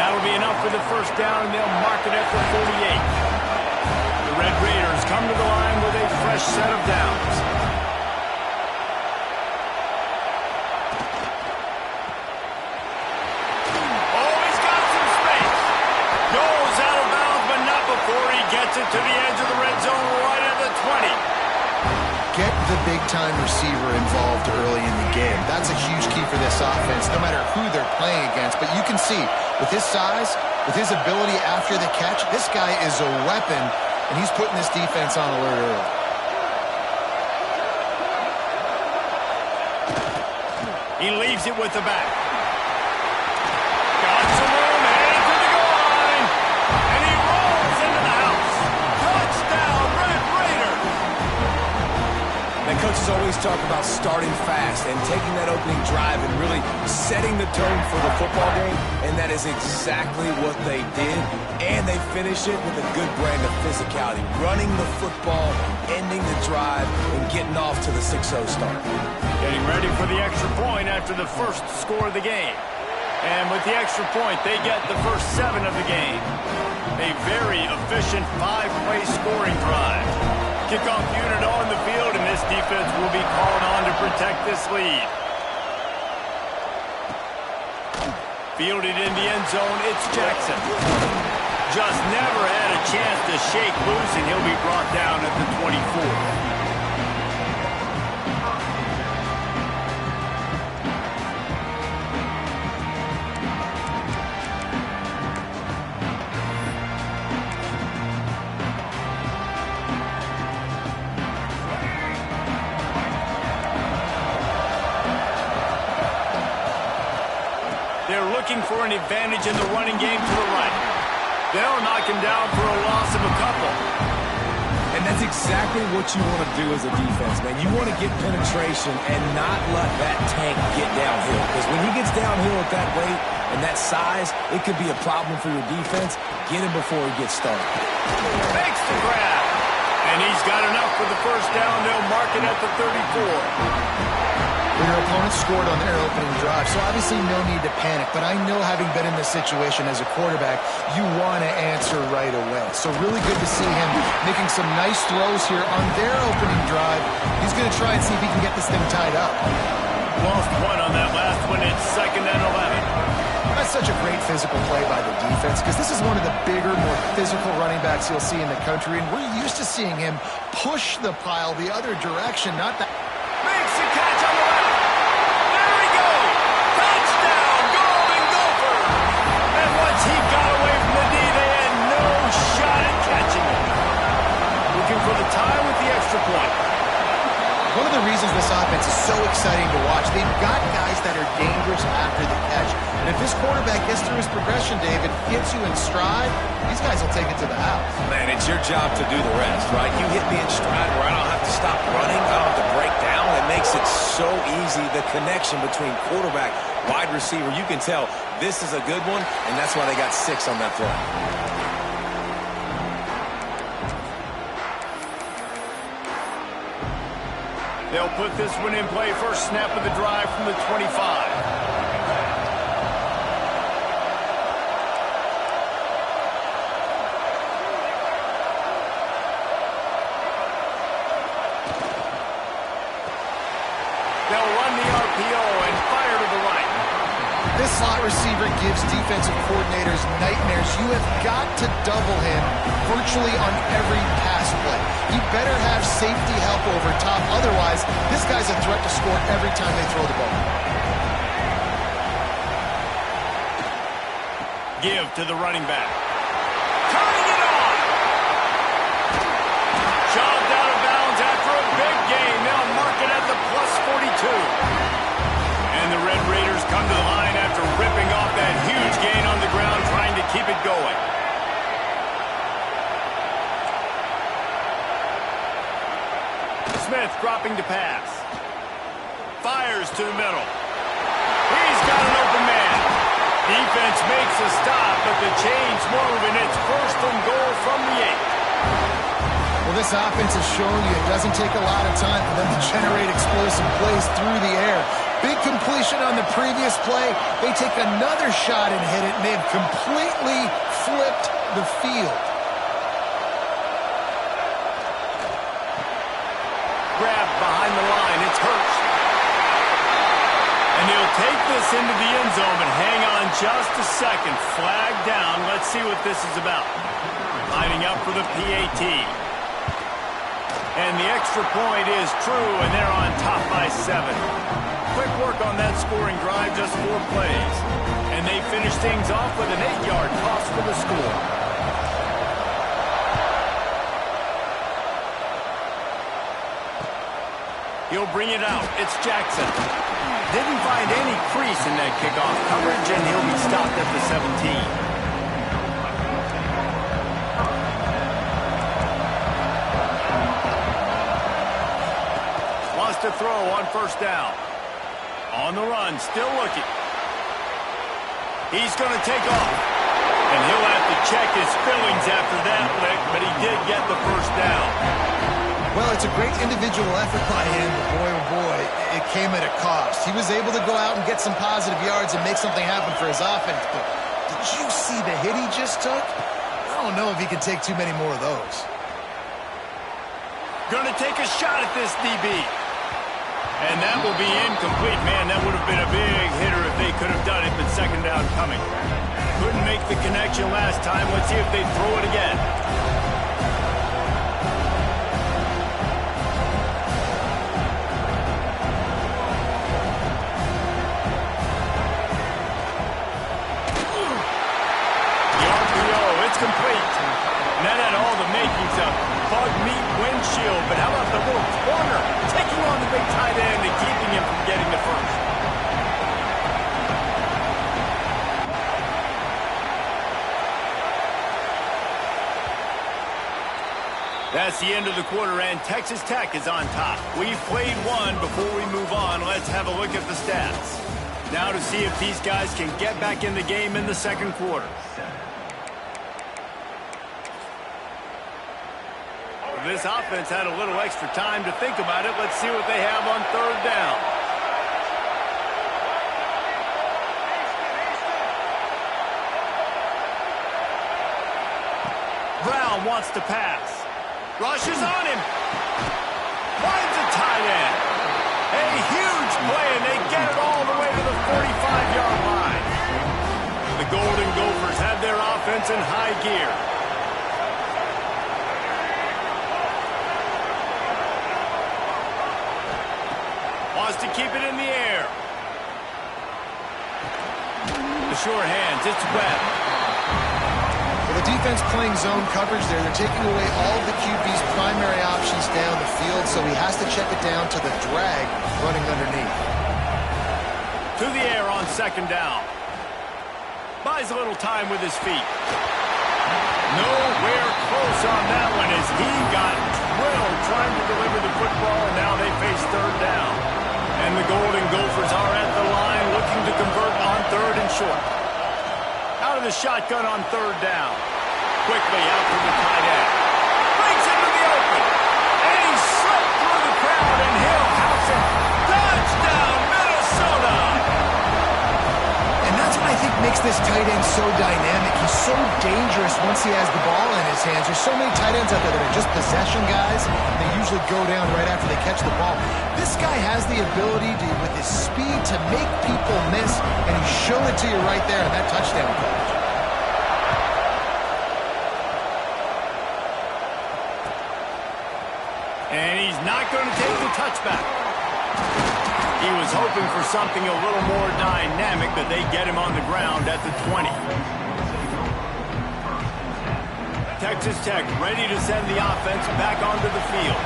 That'll be enough for the first down, and they'll mark it at the 48. The Red Raiders come to the line with a fresh set of downs. Oh, he's got some space. Goes out of bounds, but not before he gets it to the edge of the red zone right at the 20. Get the big-time receiver involved early in the game. That's a huge key for this offense, no matter who they're playing against. But you can see, with his size, with his ability after the catch, this guy is a weapon, and he's putting this defense on alert early. He leaves it with the back. Got some room, headed to the goal line. And he rolls into the house. Touchdown, Red Raiders. And coaches always talk about starting fast and taking that opening drive and really setting the tone for the football game, and that is exactly what they did. And they finish it with a good brand of physicality, running the football, ending the drive, and getting off to the 6-0 start. Getting ready for the extra point after the first score of the game. And with the extra point, they get the first 7 of the game. A very efficient 5-play scoring drive. Kickoff unit on the field, and this defense will be called on to protect this lead. Fielded in the end zone, it's Jackson. Just never had a chance to shake loose, and he'll be brought down at the 24. They're looking for an advantage in the running game to the right. They'll knock him down for a loss of a couple. And that's exactly what you want to do as a defense, man. You want to get penetration and not let that tank get downhill. Because when he gets downhill at that weight and that size, it could be a problem for your defense. Get him before he gets started. Makes the grab. And he's got enough for the first down. They'll mark it at the 34. Your opponent scored on their opening drive, so obviously no need to panic. But I know, having been in this situation as a quarterback, you want to answer right away. So really good to see him making some nice throws here on their opening drive. He's going to try and see if he can get this thing tied up. Lost one on that last one. It's 2nd and 11. That's such a great physical play by the defense, because this is one of the bigger, more physical running backs you'll see in the country, and we're used to seeing him push the pile the other direction, not that. Makes the catch on the left. There we go. Touchdown, Golden Gophers. And once he got away from the D, they had no shot at catching him. Looking for the tie with the extra point. One of the reasons this offense is so exciting to watch, they've got guys that are dangerous after the catch. And if this quarterback gets through his progression, David, gets you in stride, these guys will take it to the house. Man, it's your job to do the rest, right? You hit me in stride where I don't have to stop running, I don't have to break down. It makes it so easy, the connection between quarterback, wide receiver. You can tell this is a good one, and that's why they got 6 on that play. They'll put this one in play. First snap of the drive from the 25. They'll run the RPO RPO and fire to the right. This slot receiver gives defensive coordinators nightmares. You have got to double him virtually on every pass play. You better have safety help over top. Otherwise, this guy's a threat to score every time they throw the ball. Give to the running back. Turning it on. Shoved out of bounds after a big gain. They'll mark it at the plus 42. And the Red Raiders come to the line after ripping off that huge gain on the ground, trying to keep it going. Smith dropping to pass. Fires to the middle. He's got an open man. Defense makes a stop, but the chains move, and it's 1st and goal from the 8. Well, this offense has shown you it doesn't take a lot of time for them to generate explosive plays through the air. Big completion on the previous play. They take another shot and hit it, and they've completely flipped the field. Grabbed behind the line. It's Hurts. And he'll take this into the end zone, but hang on just a second. Flag down. Let's see what this is about. Lining up for the PAT. And the extra point is true, and they're on top by 7. Quick work on that scoring drive, just 4 plays. And they finish things off with an 8-yard toss for the score. He'll bring it out. It's Jackson. Didn't find any crease in that kickoff coverage, and he'll be stopped at the 17. To throw on 1st down. On the run, still looking. He's going to take off. And he'll have to check his feelings after that lick, but he did get the 1st down. Well, it's a great individual effort by him, but boy, oh boy, it came at a cost. He was able to go out and get some positive yards and make something happen for his offense, but did you see the hit he just took? I don't know if he can take too many more of those. Going to take a shot at this DB. And that will be incomplete. Man, that would have been a big hitter if they could have done it, but 2nd down coming. Couldn't make the connection last time. Let's see if they throw it again. The RPO, it's complete. And that had all the makings of bug meat windshield, but how about the little corner taking on the big tight end and keeping him from getting the 1st? That's the end of the quarter, and Texas Tech is on top. We've played one. Before we move on, let's have a look at the stats. Now to see if these guys can get back in the game in the 2nd quarter. This offense had a little extra time to think about it. Let's see what they have on 3rd down. Brown wants to pass. Rushes on him. Finds a tight end. A huge play, and they get it all the way to the 45-yard line. The Golden Gophers have their offense in high gear. To keep it in the air. The short hands, it's Webb. Well, the defense playing zone coverage there. They're taking away all of the QB's primary options down the field, so he has to check it down to the drag running underneath. To the air on 2nd down. Buys a little time with his feet. Nowhere close on that one as he got drilled trying to deliver the football, and now they face 3rd down. And the Golden Gophers are at the line looking to convert on 3rd and short. Out of the shotgun on 3rd down. Quickly out to the tight end. Breaks into the open. And he slipped through the crowd, and he'll house it. Touchdown, Minnesota! And that's what I think makes this tight end so dynamic. He's so dangerous once he has the ball in his hands. There's so many tight ends out there that are just possession guys. They usually go down right after they catch the ball. This guy has the ability to, with his speed, to make people miss, and he showed it to you right there in that touchdown coverage. And he's not going to take the touchback. He was hoping for something a little more dynamic, but they get him on the ground at the 20. Texas Tech ready to send the offense back onto the field.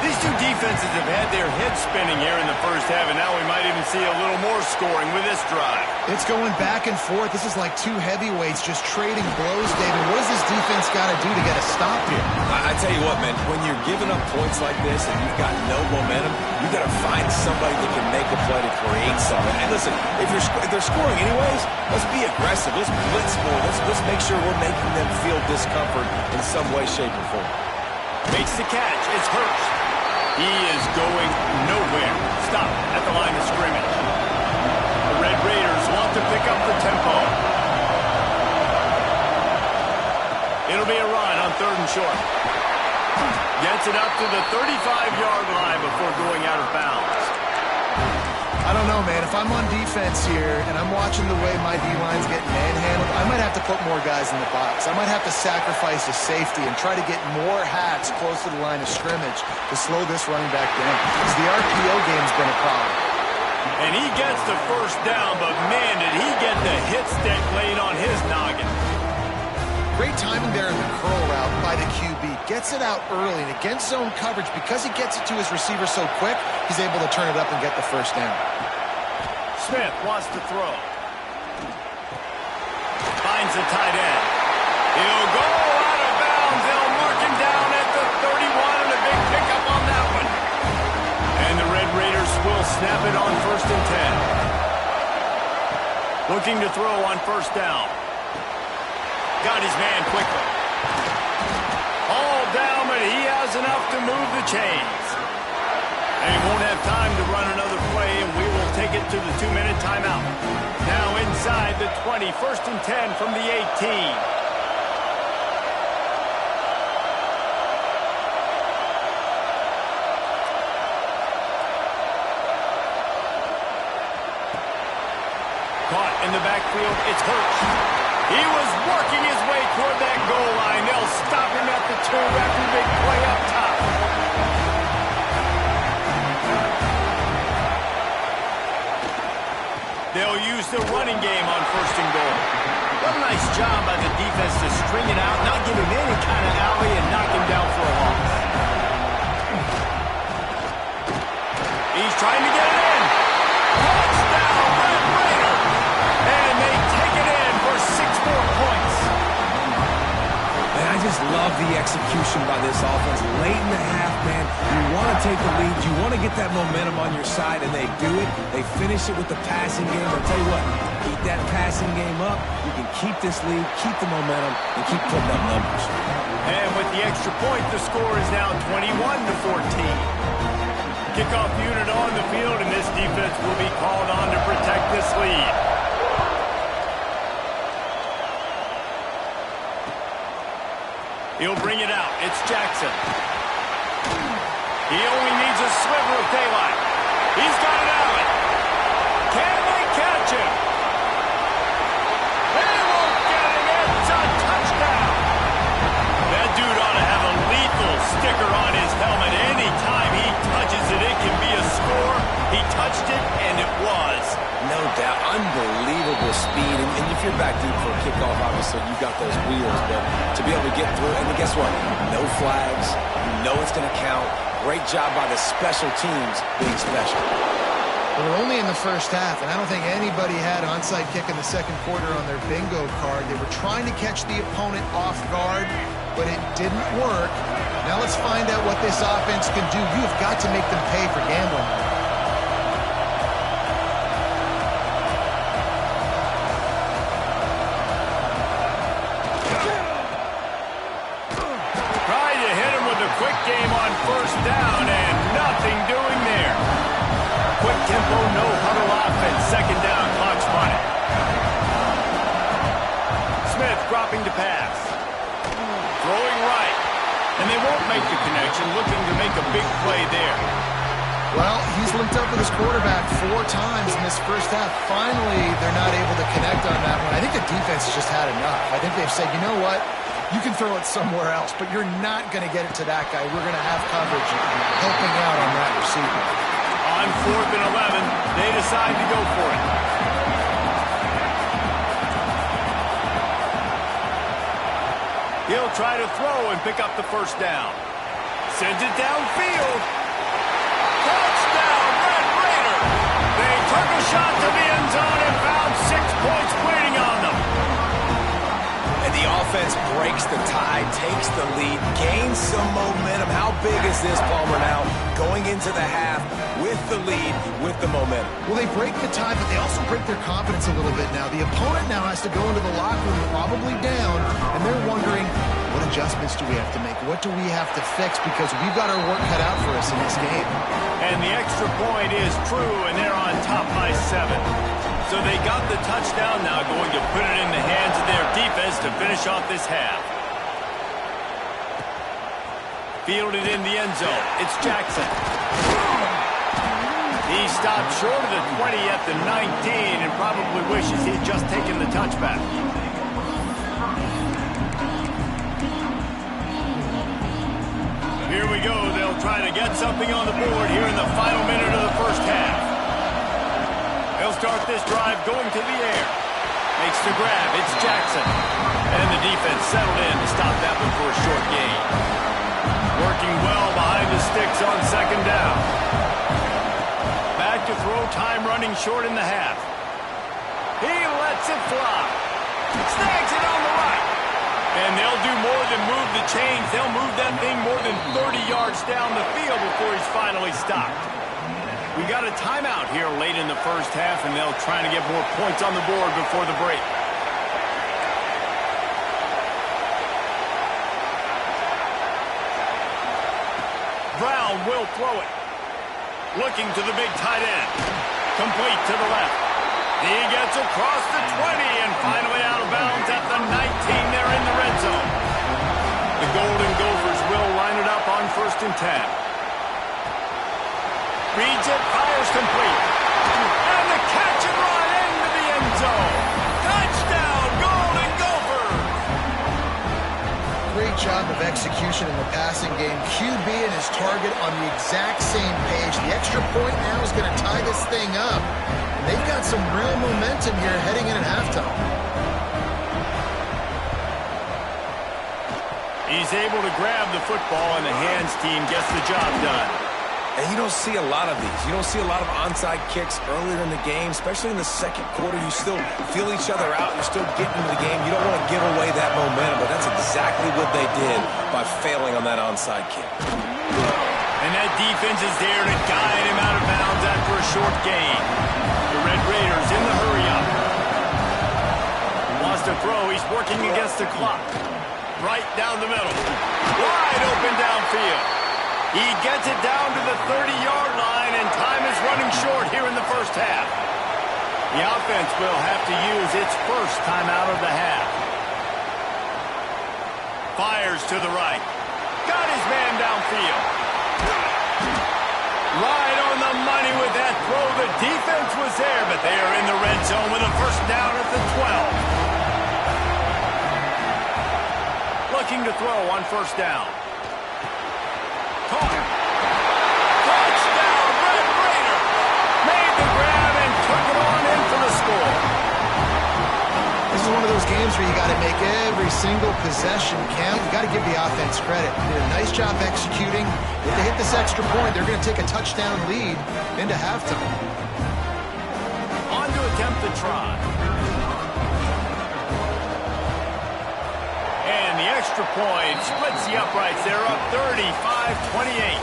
These two defenses have had their heads spinning here in the first half, and now we might even see a little more scoring with this drive. It's going back and forth. This is like two heavyweights just trading blows, David. What does this defense got to do to get a stop here? I tell you what, man, when you're giving up points like this and you've got no momentum, you got to find somebody that can make a play to create something. And listen, if they're scoring anyways, let's be aggressive. Let's blitz more. Let's make sure we're making them feel discomfort in some way, shape, or form. Makes the catch. It's Hurst. He is going nowhere. Stop at the line of scrimmage. The Red Raiders want to pick up the tempo. It'll be a run on 3rd and short. Gets it up to the 35-yard line before going out of bounds. I don't know, man. If I'm on defense here and I'm watching the way my D-line's getting manhandled, I might have to put more guys in the box. I might have to sacrifice a safety and try to get more hats close to the line of scrimmage to slow this running back down. Because the RPO game's been a problem. And he gets the first down, but man, did he get the hit stick laid on his noggin. Great timing there in the curl route by the QB. Gets it out early, and against zone coverage, because he gets it to his receiver so quick, he's able to turn it up and get the first down. Smith wants to throw. Finds the tight end. He'll go out of bounds. They'll mark him down at the 31, and a big pickup on that one. And the Red Raiders will snap it on 1st and 10. Looking to throw on 1st down. Got his man quickly. All down, but he has enough to move the chains. And he won't have time to run another play, and we will take it to the 2-minute timeout. Now inside the 20, 1st and 10 from the 18. Caught in the backfield, it's Hurst. He was working his way toward that goal line. They'll stop him at the 2 after a big play up top. They'll use the running game on 1st and goal. What a nice job by the defense to string it out, not give him any kind of alley, and knock him down for a loss. He's trying to get it in. Touchdown, Red Raider! And they take it in for 6 more points. Man, I just love the execution by this offense. Late in the half, man, you want to take the lead. You want to get that momentum on your side, and they do it. They finish it with the passing game. I'll tell you what, keep that passing game up. You can keep this lead, keep the momentum, and keep putting up numbers. And with the extra point, the score is now 21-14. Kickoff unit on the field, and this defense will be called on to protect this lead. He'll bring it out. It's Jackson. He only needs a sliver of daylight. He's got it out. Can they catch him? They won't get him. It's a touchdown. That dude ought to have a lethal sticker on his helmet. Anytime he touches it, it can be a score. He touched it, and it was. No doubt. Unbelievable speed. And if you're back deep for a kickoff, obviously, you've got those wheels. But to be able to get through, and guess what? No flags. You know it's going to count. Great job by the special teams being special. Well, they're only in the first half, and I don't think anybody had onside kick in the second quarter on their bingo card. They were trying to catch the opponent off guard, but it didn't work. Now let's find out what this offense can do. You have got to make them pay for gambling. Quick game on 1st down, and nothing doing there. Quick tempo, no huddle offense. 2nd down, clock's running. dropping to pass. Throwing right. And they won't make the connection, looking to make a big play there. Well, he's linked up with his quarterback 4 times in this first half. Finally, they're not able to connect on that one. I think the defense has just had enough. I think they've said, you know what? You can throw it somewhere else, but you're not going to get it to that guy. We're going to have coverage helping out on that receiver. On 4th and 11, they decide to go for it. He'll try to throw and pick up the first down. Sends it downfield. Touchdown, Red Raider! They took a shot to the end zone and found 6 points waiting on them. And the offense breaks the tie, takes the lead, gains some momentum. How big is this, Palmer, now? Going into the half with the lead, with the momentum. Well, they break the tie, but they also break their confidence a little bit now. The opponent now has to go into the locker room probably down, and they're wondering, what adjustments do we have to make? What do we have to fix? Because we've got our work cut out for us in this game. And the extra point is true, and they're on top by 7. So they got the touchdown now, going to put it in the hands of their defense to finish off this half. Fielded in the end zone. It's Jackson. He stopped short of the 20 at the 19 and probably wishes he'd just taken the touchback. Here we go. They'll try to get something on the board here in the final minute of the first half. They'll start this drive going to the air. Makes the grab. It's Jackson. And the defense settled in to stop that one for a short gain. Working well behind the sticks on second down. Back to throw, time running short in the half. He lets it fly. Snags it on the right. And they'll do more than move the chains. They'll move that thing more than 30 yards down the field before he's finally stopped. We got a timeout here late in the first half, and they'll try to get more points on the board before the break. Brown will throw it. Looking to the big tight end. Complete to the left. He gets across the 20 and finally out of bounds at the 19. They're in the red zone. The Golden Gophers will line it up on 1st and 10. Reads it, fires complete. And the catch and run into the end zone. Touchdown, Golden Gophers! Great job of execution in the passing game. QB and his target on the exact same page. The extra point now is going to tie this thing up. And they've got some real momentum here heading in at halftime. He's able to grab the football, and the hands team gets the job done. And you don't see a lot of these. You don't see a lot of onside kicks earlier in the game, especially in the second quarter. You still feel each other out. You're still getting into the game. You don't want to give away that momentum, but that's exactly what they did by failing on that onside kick. And that defense is there to guide him out of bounds after a short gain. The Red Raiders in the hurry-up. He wants to throw. He's working against the clock. Right down the middle. Wide open downfield. He gets it down to the 30-yard line, and time is running short here in the first half. The offense will have to use its first timeout of the half. Fires to the right. Got his man downfield. Right on the money with that throw. The defense was there, but they are in the red zone with a first down at the 12. Looking to throw on first down. Caught. Touchdown, Red Raider. Made the grab and took it on in for the score. This is one of those games where you got to make every single possession count. You got to give the offense credit. They did a nice job executing. If they hit this extra point, they're going to take a touchdown lead into halftime. On to attempt the try. And the extra point splits the uprights. They're up 35-28.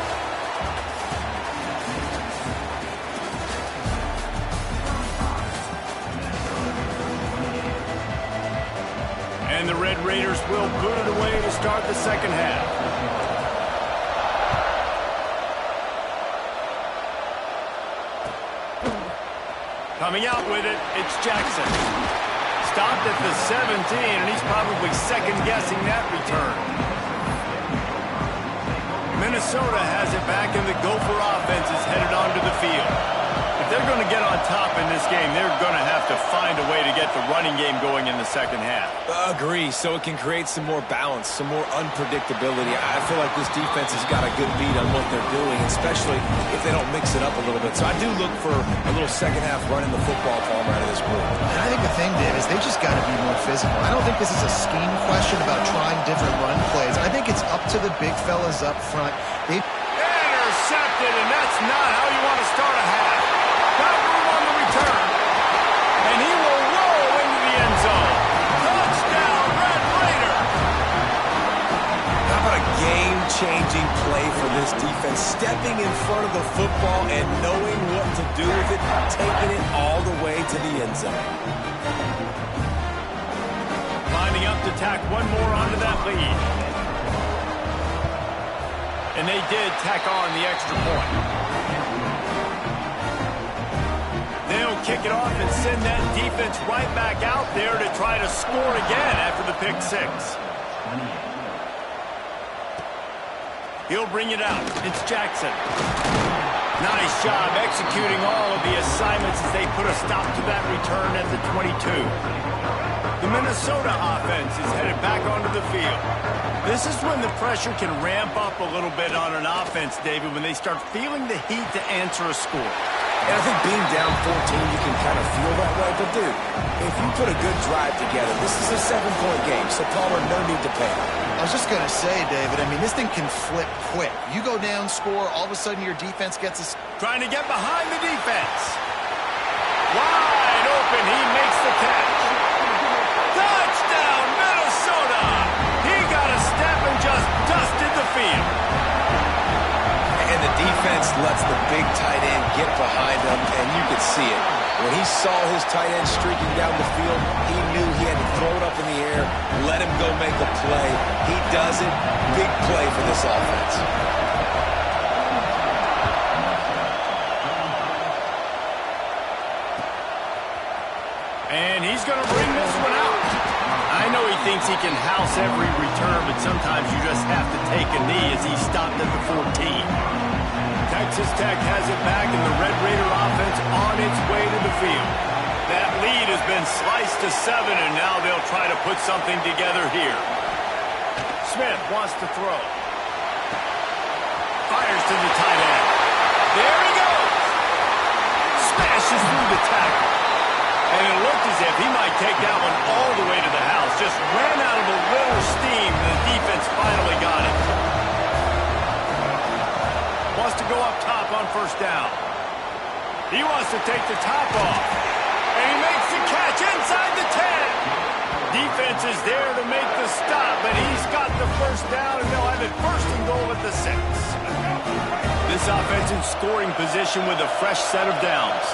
And the Red Raiders will boot it away to start the second half. Coming out with it, it's Jackson. Stopped at the 17, and he's probably second-guessing that return. Minnesota has it back, and the Gopher offense is headed onto the field. If they're going to get on top in this game, they're going to have to find a way to get the running game going in the second half. Agree, so it can create some more balance, some more unpredictability. I feel like this defense has got a good beat on what they're doing, especially if they don't mix it up a little bit. So I do look for a little second half running the football, Palmer, out of this group. And I think the thing, Dave, is they just got to be more physical. I don't think this is a scheme question about trying different run plays. I think it's up to the big fellas up front. Intercepted, and that's not how you want to start a half. Got room on the return, and he will roll into the end zone. Touchdown, Red Raider. How about a game-changing play for this defense? Stepping in front of the football and knowing what to do with it, taking it all the way to the end zone. Lining up to tack one more onto that lead. And they did tack on the extra point. They'll kick it off and send that defense right back out there to try to score again after the pick six. He'll bring it out. It's Jackson. Nice job executing all of the assignments as they put a stop to that return at the 22. The Minnesota offense is headed back onto the field. This is when the pressure can ramp up a little bit on an offense, David, when they start feeling the heat to answer a score. And I think being down 14, you can kind of feel that way. But, dude, if you put a good drive together, this is a 7-point game, so Palmer, no need to panic. I was just going to say, David, I mean, this thing can flip quick. You go down, score, all of a sudden your defense gets a... Trying to get behind the defense. Wide open, he makes the catch. Touchdown, Minnesota! He got a step and just dusted the field. And the defense lets the big tight end get behind him, and you could see it. When he saw his tight end streaking down the field, he knew he had to throw it up in the air, let him go make a play. He does it. Big play for this offense. And he's going to bring this one out. I know he thinks he can house every return, but sometimes you just have to take a knee as he stopped at the 14. Texas Tech has it back, and the Red Raider offense on its way to the field. That lead has been sliced to 7, and now they'll try to put something together here. Smith wants to throw. Fires to the tight end. There he goes. Smashes through the tackle. And it looked as if he might take that one all the way to the house. Just ran out of a little steam, and the defense finally got it. Wants to go up top on first down. He wants to take the top off. And he makes the catch inside the 10. Defense is there to make the stop, but he's got the first down, and they'll have it first and goal at the 6. This offense in scoring position with a fresh set of downs.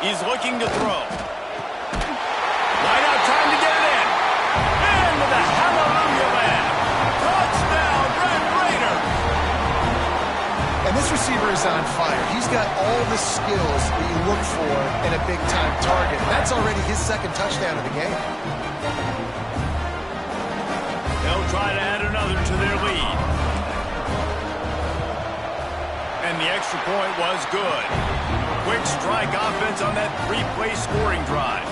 He's looking to throw. Wide out, trying to get it in. And with a hallelujah land. Touchdown, Red Raider. And this receiver is on fire. He's got all the skills that you look for in a big-time target. That's already his second touchdown of the game. They'll try to add another to their lead. And the extra point was good. Quick strike offense on that 3-play scoring drive.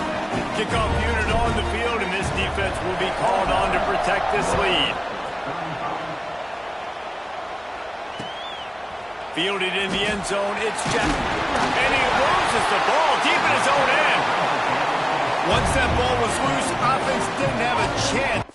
Kickoff unit on the field, and this defense will be called on to protect this lead. Fielded in the end zone, it's Jack. And he loses the ball deep in his own end. Once that ball was loose, offense didn't have a chance.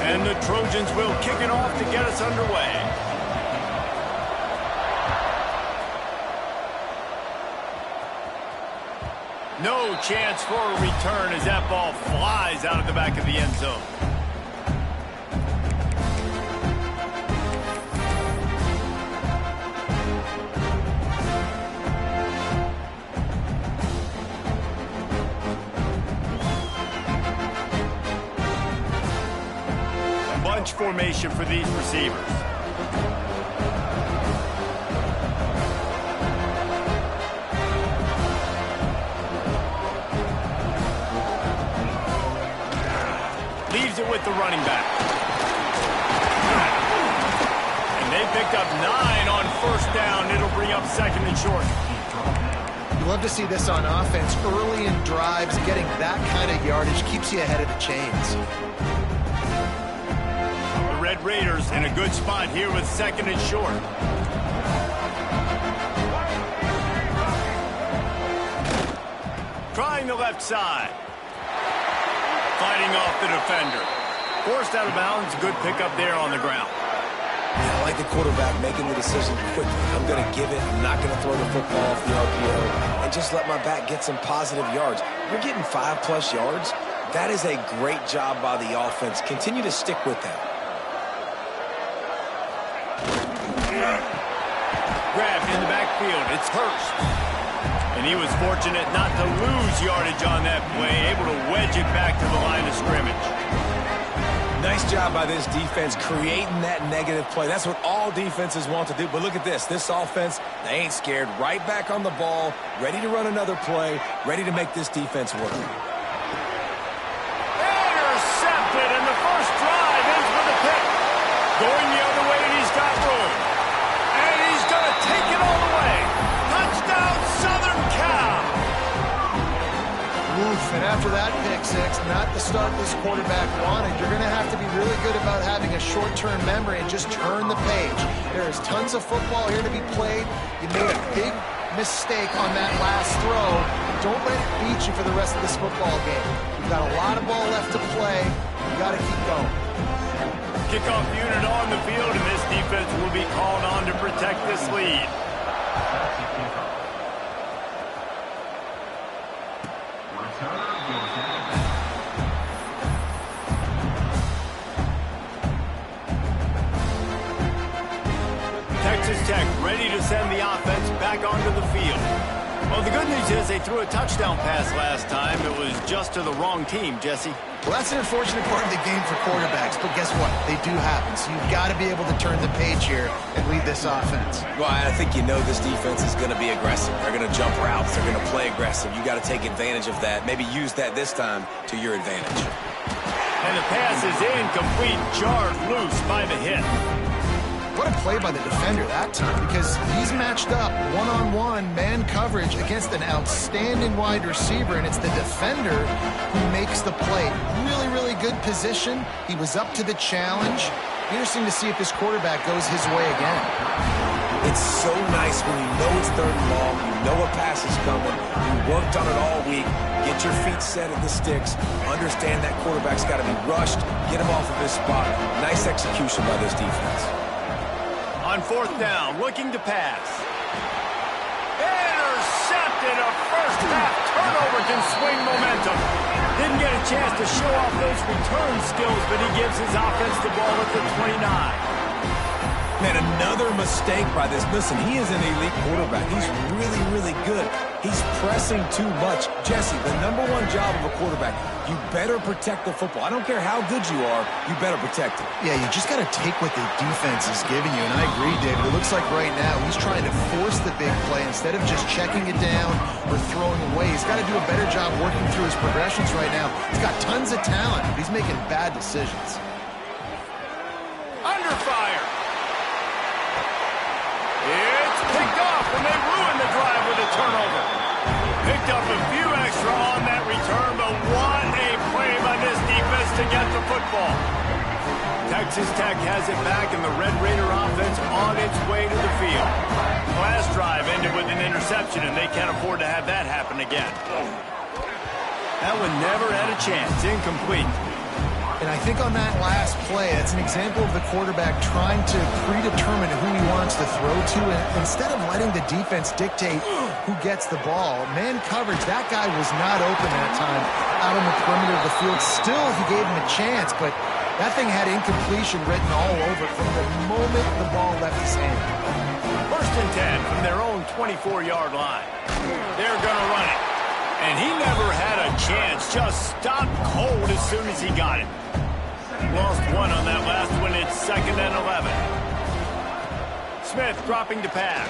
And the Trojans will kick it off to get us underway. No chance for a return as that ball flies out of the back of the end zone. Bunch formation for these receivers. Leaves it with the running back. And they picked up 9 on first down. It'll bring up second and short. You love to see this on offense. Early in drives, getting that kind of yardage keeps you ahead of the chains. The Red Raiders in a good spot here with second and short. Trying the left side. Fighting off the defender. Forced out of bounds. Good pickup there on the ground. Yeah, I like the quarterback making the decision quickly. I'm going to give it. I'm not going to throw the football off the RPO and just let my back get some positive yards. You're getting 5+ yards. That is a great job by the offense. Continue to stick with that. Grabbed in the backfield. It's Hurst. And he was fortunate not to lose yardage on that play, able to wedge it back to the line of scrimmage. Nice job by this defense creating that negative play. That's what all defenses want to do. But look at this. This offense, they ain't scared. Right back on the ball, ready to run another play, ready to make this defense work. Intercepted, and the first drive ends with a pick. Going the other way, and he's got room. And he's going to take it all the way. Touchdown, Southern Cal. Oof, and after that pick six, not the start this quarterback wanted. You're going to have to be really good about having a short-term memory and just turn the page. There is tons of football here to be played. You made a big mistake on that last throw. Don't let it beat you for the rest of this football game. You've got a lot of ball left to play. You've got to keep going. Kickoff unit on the field, and this defense will be called on to protect this lead. Texas Tech ready to send the offense back onto the field. Well, the good news is they threw a touchdown pass last time. It was just to the wrong team, Jesse. Well, that's an unfortunate part of the game for quarterbacks, but guess what? They do happen, so you've got to be able to turn the page here and lead this offense. Well, I think you know this defense is going to be aggressive. They're going to jump routes. They're going to play aggressive. You got to take advantage of that. Maybe use that this time to your advantage. And the pass is incomplete, jarred loose by the hit. What a play by the defender that time, because he's matched up one-on-one man coverage against an outstanding wide receiver, and it's the defender who makes the play. Really, really good position. He was up to the challenge. Interesting to see if this quarterback goes his way again. It's so nice when you know it's third and long, you know a pass is coming, you worked on it all week, get your feet set at the sticks, understand that quarterback's got to be rushed, get him off of his spot. Nice execution by this defense. On fourth down, looking to pass. Intercepted. A first-half turnover can swing momentum. Didn't get a chance to show off those return skills, but he gives his offense the ball at the 29. Man, another mistake by this. Listen, he is an elite quarterback. He's really, really good. He's pressing too much. Jesse, the #1 job of a quarterback, you better protect the football. I don't care how good you are, you better protect it. Yeah, you just got to take what the defense is giving you, and I agree, David. It looks like right now he's trying to force the big play instead of just checking it down or throwing away. He's got to do a better job working through his progressions right now. He's got tons of talent, but he's making bad decisions. Under fire. It's picked off, and they ruin the drive with a turnover. Picked up a few extra on that return, but what a play by this defense to get the football. Texas Tech has it back, and the Red Raider offense on its way to the field. Last drive ended with an interception, and they can't afford to have that happen again. That one never had a chance. Incomplete. And I think on that last play, that's an example of the quarterback trying to predetermine who he wants to throw to, and instead of letting the defense dictate who gets the ball. Man coverage, that guy was not open that time out on the perimeter of the field. Still, he gave him a chance, but that thing had incompletion written all over it from the moment the ball left his hand. First and 10 from their own 24-yard line. They're going to run it. And he never had a chance, just stopped cold as soon as he got it. Lost one on that last one. It's 2nd and 11. Smith dropping to pass.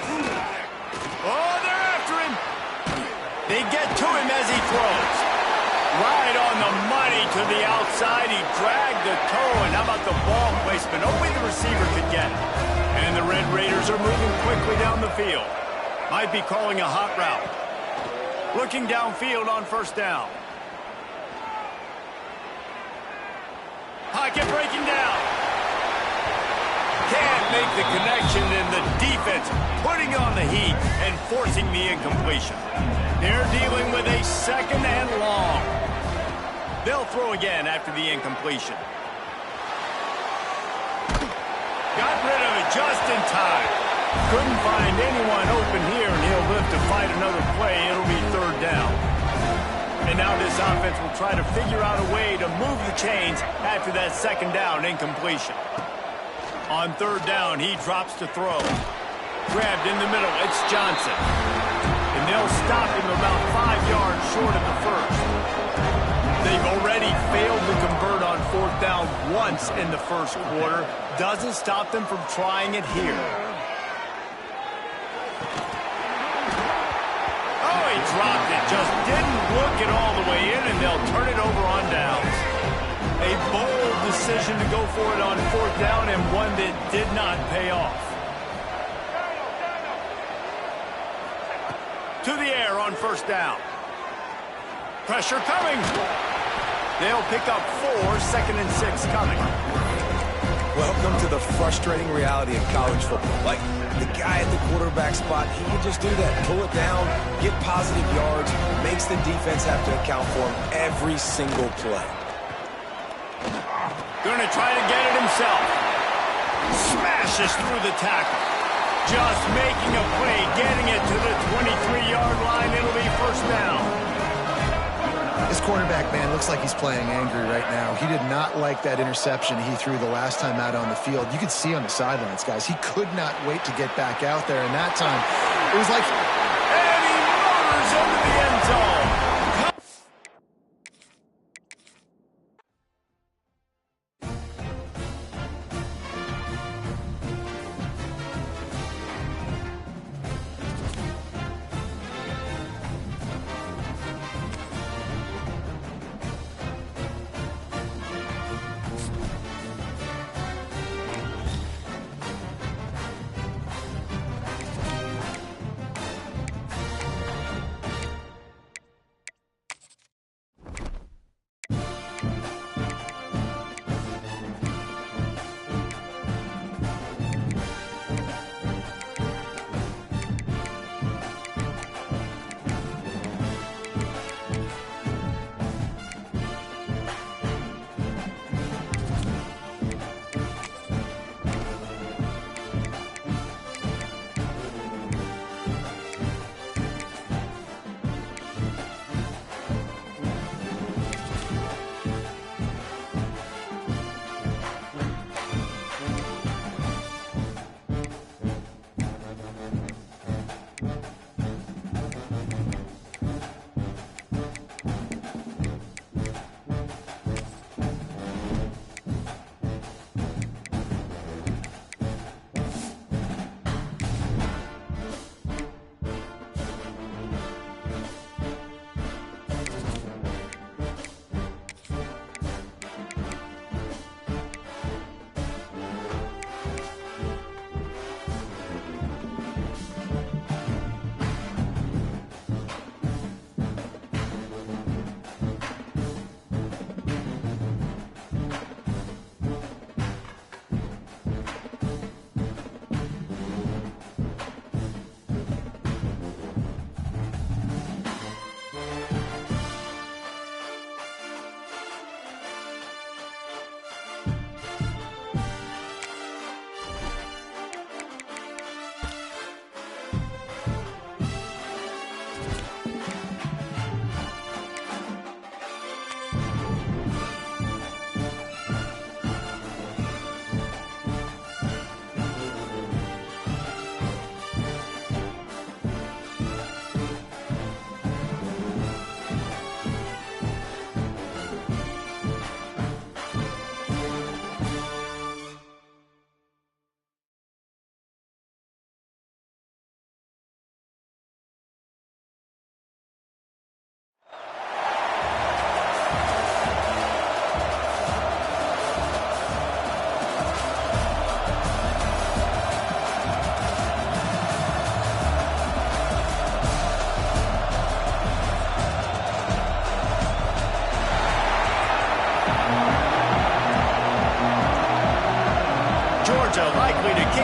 Oh, they're after him. They get to him as he throws. Right on the money to the outside. He dragged the toe, and how about the ball placement? Only the receiver could get it. And the Red Raiders are moving quickly down the field. Might be calling a hot route. Looking downfield on first down. Pocket breaking down. Can't make the connection, and the defense putting on the heat and forcing the incompletion. They're dealing with a 2nd and long. They'll throw again after the incompletion. Got rid of it just in time. Couldn't find anyone open here, and he'll live to fight another play. It'll be 3rd down. And now this offense will try to figure out a way to move the chains after that 2nd down incompletion. On 3rd down, he drops to throw. Grabbed in the middle, it's Johnson. And they'll stop him about 5 yards short of the first. They've already failed to convert on 4th down once in the first quarter. Doesn't stop them from trying it here. He dropped it, just didn't look it all the way in, and they'll turn it over on downs. A bold decision to go for it on 4th down, and one that did not pay off. To the air on 1st down. Pressure coming. They'll pick up 4, 2nd and 6 coming. Welcome to the frustrating reality of college football. Like, the guy at the quarterback spot, he can just do that. Pull it down, get positive yards, makes the defense have to account for him every single play. Going to try to get it himself. Smashes through the tackle. Just making a play, getting it to the 23-yard line. It'll be 1st down. This quarterback, man, looks like he's playing angry right now. He did not like that interception he threw the last time out on the field. You could see on the sidelines, guys, he could not wait to get back out there. And that time, it was like... And he motors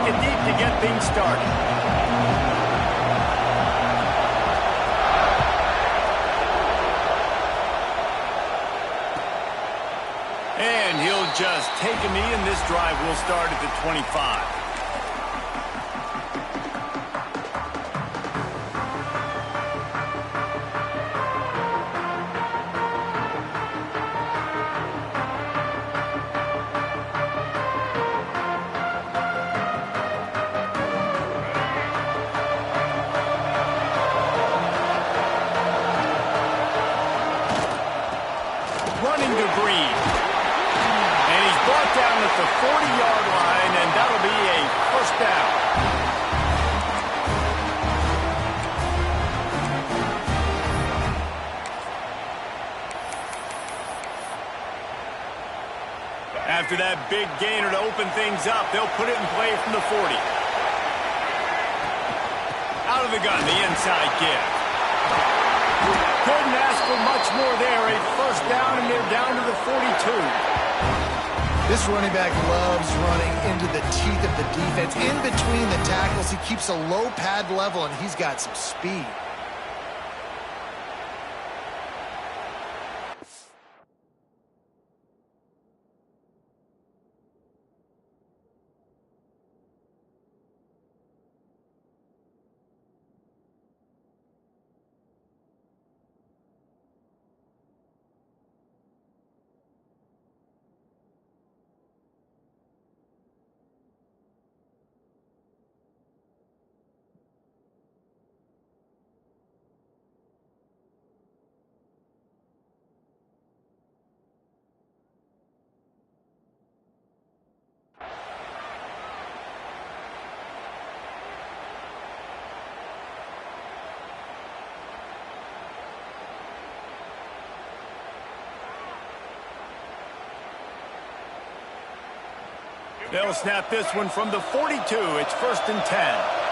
it deep to get things started. And he'll just take a knee, and this drive will start at the 25. Running to Breed. And he's brought down at the 40-yard line, and that'll be a first down. After that big gainer to open things up, they'll put it in play from the 40. Out of the gun, the inside give. Couldn't ask for much more there. A first down, and they're down to the 42. This running back loves running into the teeth of the defense. In between the tackles, he keeps a low pad level, and he's got some speed. They'll snap this one from the 42. It's 1st and 10.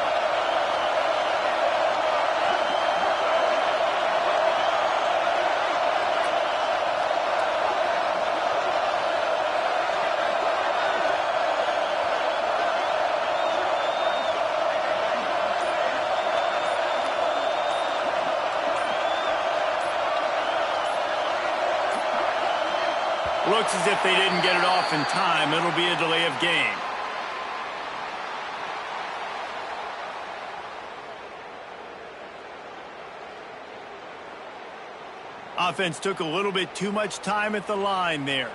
Looks as if they didn't get it off in time. It'll be a delay of game. Offense took a little bit too much time at the line there.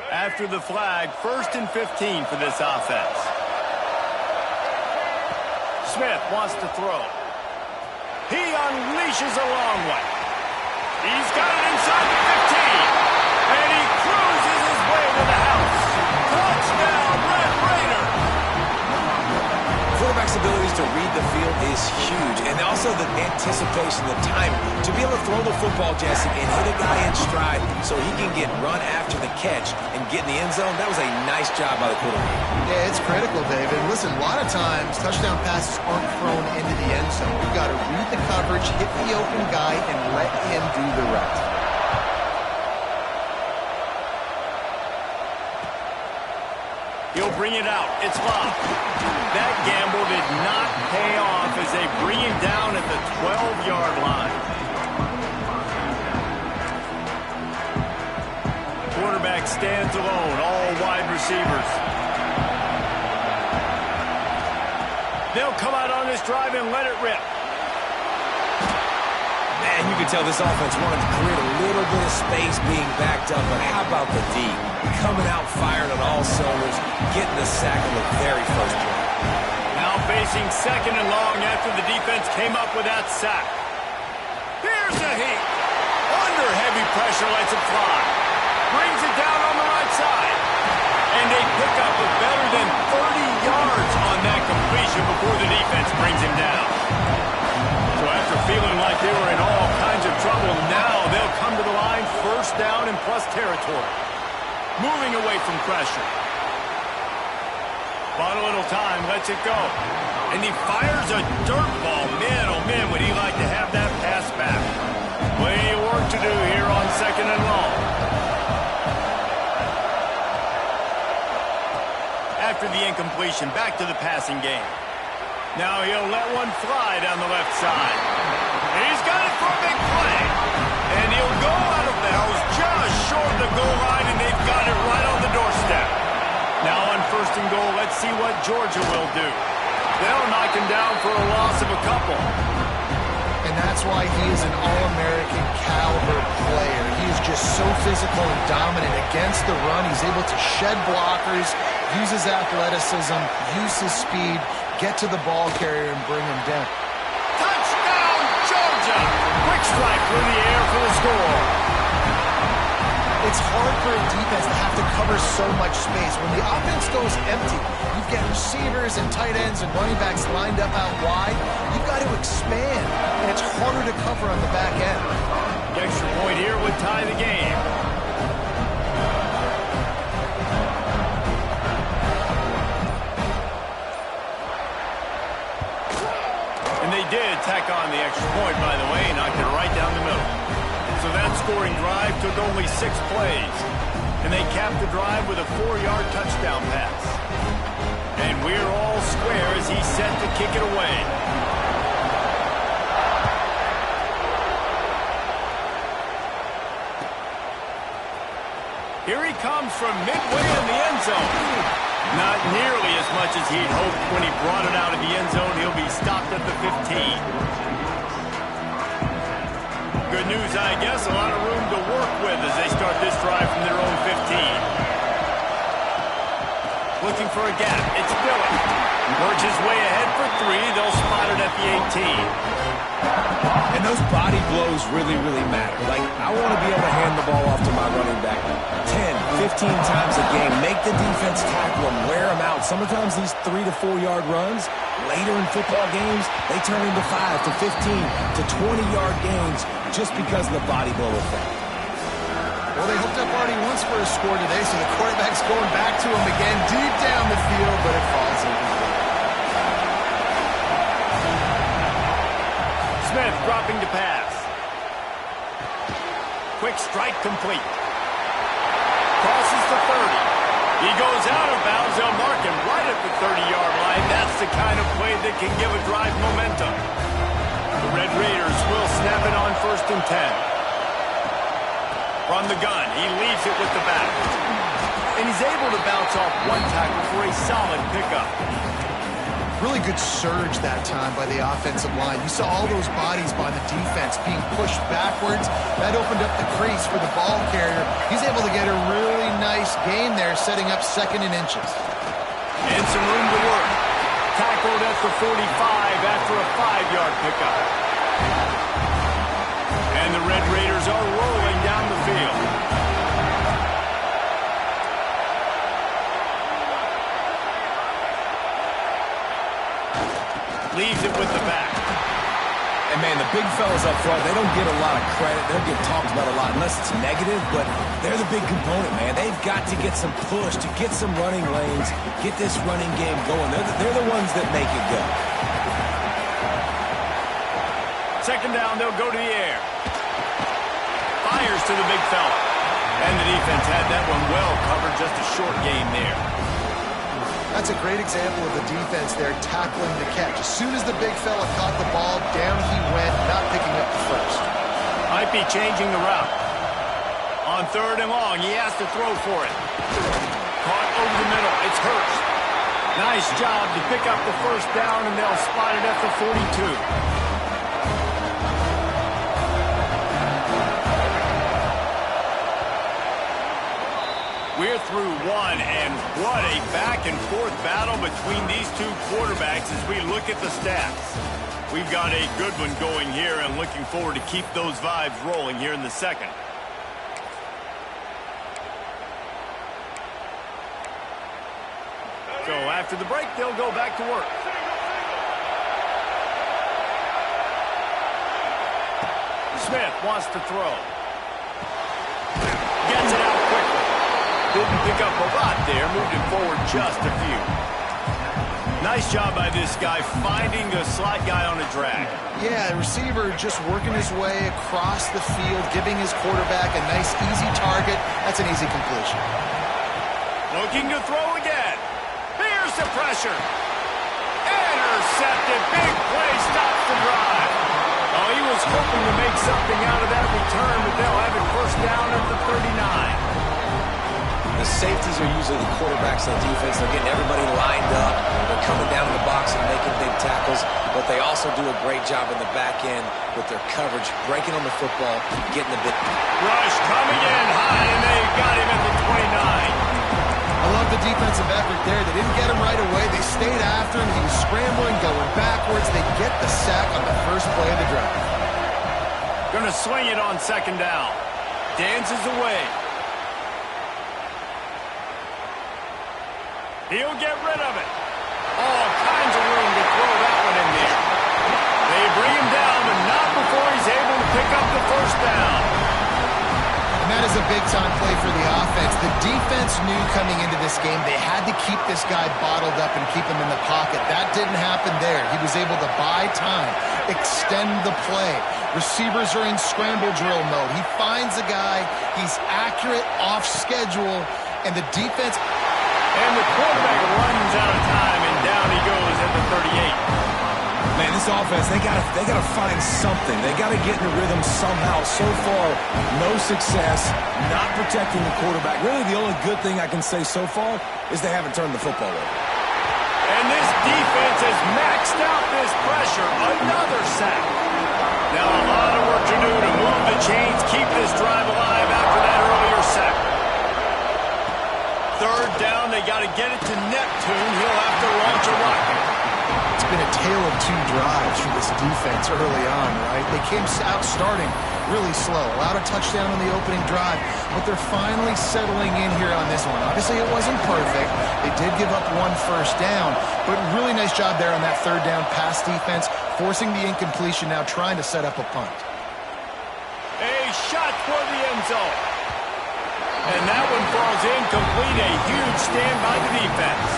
After the flag, 1st and 15 for this offense. Smith wants to throw. He unleashes a long one. He's got it inside the 15. And he cruises his way to the house. Touchdown, Red Raider. Quarterback's abilities to read the field is huge. And also the anticipation, the time to be able to throw the football, Jesse, and hit a guy in stride so he can get run after the catch and get in the end zone. That was a nice job by the quarterback. Yeah, it's critical, David. Listen, a lot of times touchdown passes aren't thrown into the end zone. You've got to read the coverage, hit the open guy, and let him do the rest. He'll bring it out. It's Love. That gamble did not pay off as they bring him down at the 12-yard line. Quarterback stands alone, all wide receivers. They'll come out on this drive and let it rip. Man, you can tell this offense wanted to create a little bit of space being backed up, but how about the D? Coming out firing on all cylinders, getting the sack on the very first play. Now facing 2nd and long after the defense came up with that sack. Here's a heat. Under heavy pressure, lets it fly. Brings it down on the right side. And they pick up a better than 30 yards on that completion before the defense brings him down. So after feeling like they were in all kinds of trouble, now they'll come to the line 1st down and plus territory. Moving away from pressure. Bought a little time, lets it go. And he fires a dirt ball. Man, oh man, would he like to have that pass back. Plenty of work to do here on 2nd and long. after the incompletion. Back to the passing game. Now he'll let one fly down the left side. He's got it for a big play. And he'll go out of bounds just short of the goal line, and they've got it right on the doorstep. Now on 1st and goal, let's see what Georgia will do. They'll knock him down for a loss of a couple. And that's why he is an All-American caliber player. He is just so physical and dominant against the run. He's able to shed blockers, use his athleticism, use his speed, get to the ball carrier and bring him down. Touchdown, Georgia! Quick strike through the air for the score. It's hard for a defense to have to cover so much space. When the offense goes empty, you get receivers and tight ends and running backs lined up out wide. You've got to expand, and it's harder to cover on the back end. The extra point here would tie the game. And they did tack on the extra point, by the way, knocked it right down the middle. So that scoring drive took only 6 plays. And they capped the drive with a 4-yard touchdown pass. And we're all square as he's set to kick it away. Here he comes from midway in the end zone. Not nearly as much as he'd hoped when he brought it out of the end zone. He'll be stopped at the 15. Good news, I guess. A lot of room to work with as they start this drive from their own 15. Looking for a gap. It's Dillon. Works his way ahead for 3. They'll spot it at the 18. And those body blows really, really matter. Like, I want to be able to hand the ball off to my running back 10, 15 times a game. Make the defense tackle them, wear them out. Sometimes these 3 to 4 yard runs, later in football games, they turn into 5 to 15 to 20-yard gains just because of the body blow effect. Well, they hooked up already once for a score today, so the quarterback's going back to him again deep down the field, but it falls incomplete. Smith dropping to pass. Quick strike complete. Crosses the 30. He goes out of bounds. They'll mark him right at the 30-yard line. That's the kind of play that can give a drive momentum. The Red Raiders will snap it on 1st and 10. From the gun, he leaves it with the back. And he's able to bounce off one tackle for a solid pickup. Really good surge that time by the offensive line. You saw all those bodies by the defense being pushed backwards. That opened up the crease for the ball carrier. He's able to get a really nice gain there, setting up 2nd and inches. And some room to work. Tackled at the 45 after a 5-yard pickup. And the Red Raiders are rolling down the field. Leaves it with the back. And, man, the big fellas up front, they don't get a lot of credit. They don't get talked about a lot unless it's negative, but they're the big component, man. They've got to get some push, to get some running lanes, get this running game going. They're the ones that make it go. 2nd down, they'll go to the air. Fires to the big fella. And the defense had that one well covered, just a short gain there. That's a great example of the defense there tackling the catch. As soon as the big fella caught the ball, down he went, not picking up the first. Might be changing the route. On 3rd and long, he has to throw for it. Caught over the middle. It's Hurst. Nice job to pick up the 1st down, and they'll spot it at the 42. We're through one, and what a back-and-forth battle between these two quarterbacks as we look at the stats. We've got a good one going here, and looking forward to keep those vibes rolling here in the 2nd. So after the break, they'll go back to work. Smith wants to throw. Gets it out quickly. Didn't pick up a lot there, moved it forward just a few. Nice job by this guy finding the slot guy on a drag. Yeah, the receiver just working his way across the field, giving his quarterback a nice, easy target. That's an easy completion. Looking to throw again. goes the pressure. Intercepted. Big play stops the drive. Oh, he was hoping to make something out of that return, but they'll have it first down at the 39. The safeties are usually the quarterbacks on the defense. They're getting everybody lined up. They're coming down in the box and making big tackles, but they also do a great job in the back end with their coverage, breaking on the football, getting the bit. Rush coming in high, and they got him at the 29. I love the defensive effort there. They didn't get him right away. They stayed after him. He was scrambling, going backwards. They get the sack on the first play of the drive. Going to swing it on second down. Dances away. He'll get rid of it. All kinds of room to throw that one in there. They bring him down, but not before he's able to pick up the first down. And that is a big-time play for the offense. The defense knew coming into this game they had to keep this guy bottled up and keep him in the pocket. That didn't happen there. He was able to buy time, extend the play. Receivers are in scramble drill mode. He finds a guy. He's accurate, off schedule, and the defense... And the quarterback runs out of time, and down he goes at the 38. Man, this offense, they gotta find something. They gotta get in a rhythm somehow. So far, no success, not protecting the quarterback. Really, the only good thing I can say so far is they haven't turned the football over. And this defense has maxed out this pressure. Another sack. Now a lot of work to do to move the chains, keep this drive alive after that earlier sack. Third down, they got to get it to Neptune. He'll have to launch a rocket. It's been a tale of two drives for this defense early on, right? They came out starting really slow, allowed a touchdown on the opening drive, but they're finally settling in here on this one. Obviously, it wasn't perfect. They did give up one first down, but really nice job there on that third down pass defense, forcing the incompletion, now trying to set up a punt. A shot for the end zone. And that one falls incomplete. A huge stand by the defense.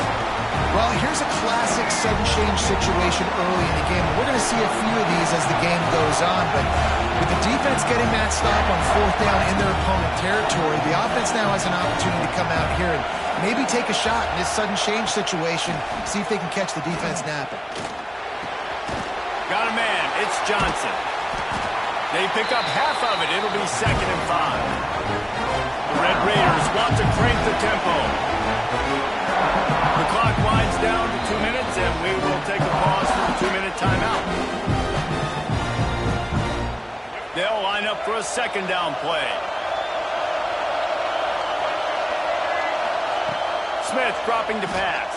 Well, here's a classic sudden change situation early in the game. We're going to see a few of these as the game goes on, but with the defense getting that stop on fourth down in their opponent territory, the offense now has an opportunity to come out here and maybe take a shot in this sudden change situation, see if they can catch the defense napping. Got a man. It's Johnson. They pick up half of it. It'll be 2nd and 5. The Red Raiders want to crank the tempo. The clock winds down to 2 minutes, and we will take a pause for the 2-minute timeout. They'll line up for a second down play. Smith dropping to pass.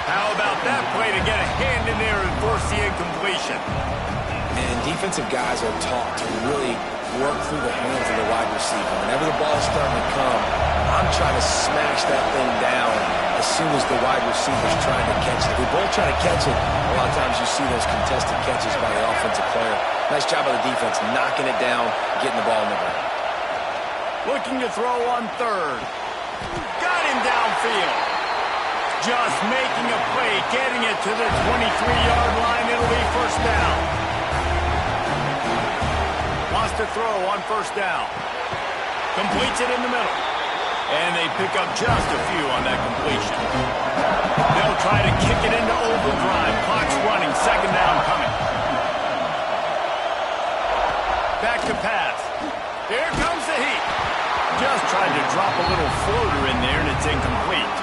How about that play to get a hand in there and force the incompletion? And defensive guys are taught to really work through the hands of the wide receiver. Whenever the ball's starting to come, I'm trying to smash that thing down as soon as the wide receiver's trying to catch it. If we both try to catch it, a lot of times you see those contested catches by the offensive player. Nice job by the defense, knocking it down, getting the ball in the ground. Looking to throw on third. Got him downfield. Just making a play, getting it to the 23-yard line. It'll be first down. Wants to throw on first down. Completes it in the middle. And they pick up just a few on that completion. They'll try to kick it into overdrive. Clock's running. Second down coming. Back to pass. Here comes the heat. Just tried to drop a little floater in there, and it's incomplete.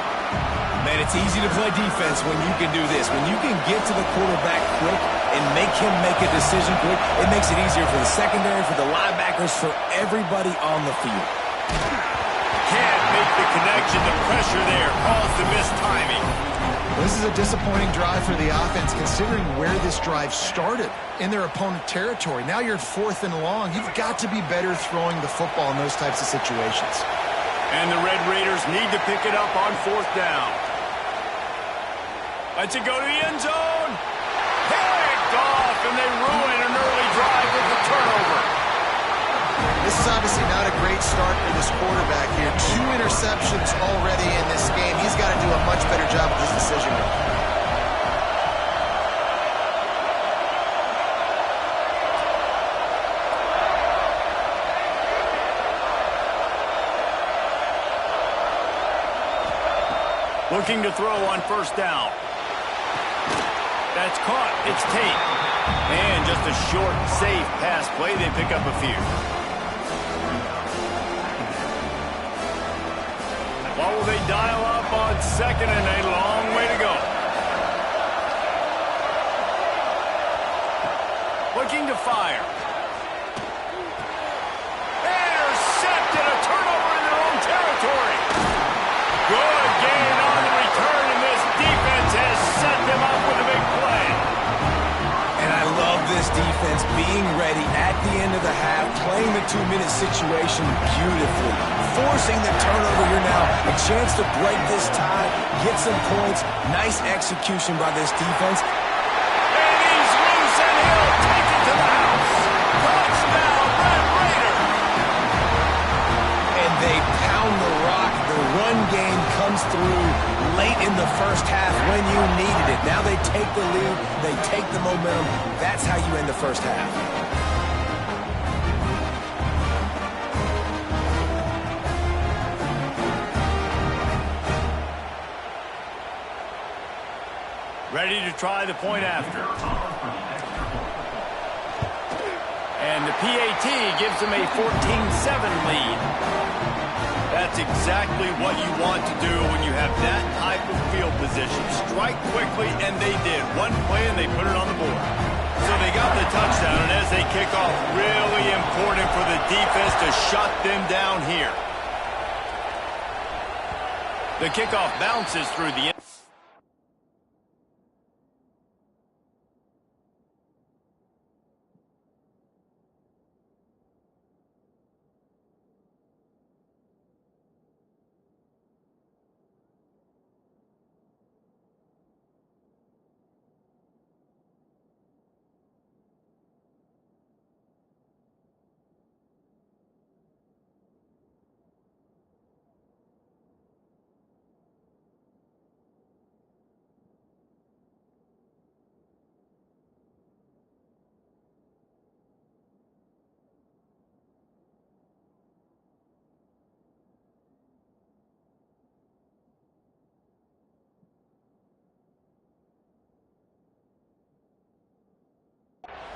Man, it's easy to play defense when you can do this. When you can get to the quarterback quick and make him make a decision quick, it makes it easier for the secondary, for the linebackers, for everybody on the field. Can't make the connection. The pressure there caused the missed timing. This is a disappointing drive for the offense, considering where this drive started in their opponent territory. Now you're at 4th and long. You've got to be better throwing the football in those types of situations. And the Red Raiders need to pick it up on 4th down. Lets it go to the end zone. Picked off, and they ruin an early drive with the turnover. This is obviously not a great start for this quarterback here. 2 interceptions already in this game. He's got to do a much better job with his decision making. Looking to throw on first down. That's caught. It's Tate. And just a short, safe pass play. They pick up a few. What will they dial up on second and a long way to go? Looking to fire. Intercepted, a turnover in their own territory. Good gain on the return, and this defense has set them up with a big play. And I love this defense being ready at the end of the half, playing the 2-minute situation beautifully, forcing the turnover here now, a chance to break this tie, get some points. Nice execution by this defense. And he's loose, and he'll take it to the house. Touchdown, Red Raider. And they pound the rock. The run game comes through late in the first half when you needed it. Now they take the lead. They take the momentum. That's how you end the first half. Ready to try the point after. And the PAT gives them a 14-7 lead. That's exactly what you want to do when you have that type of field position. Strike quickly, and they did. One play, and they put it on the board. So they got the touchdown, and as they kick off, really important for the defense to shut them down here. The kickoff bounces through the end.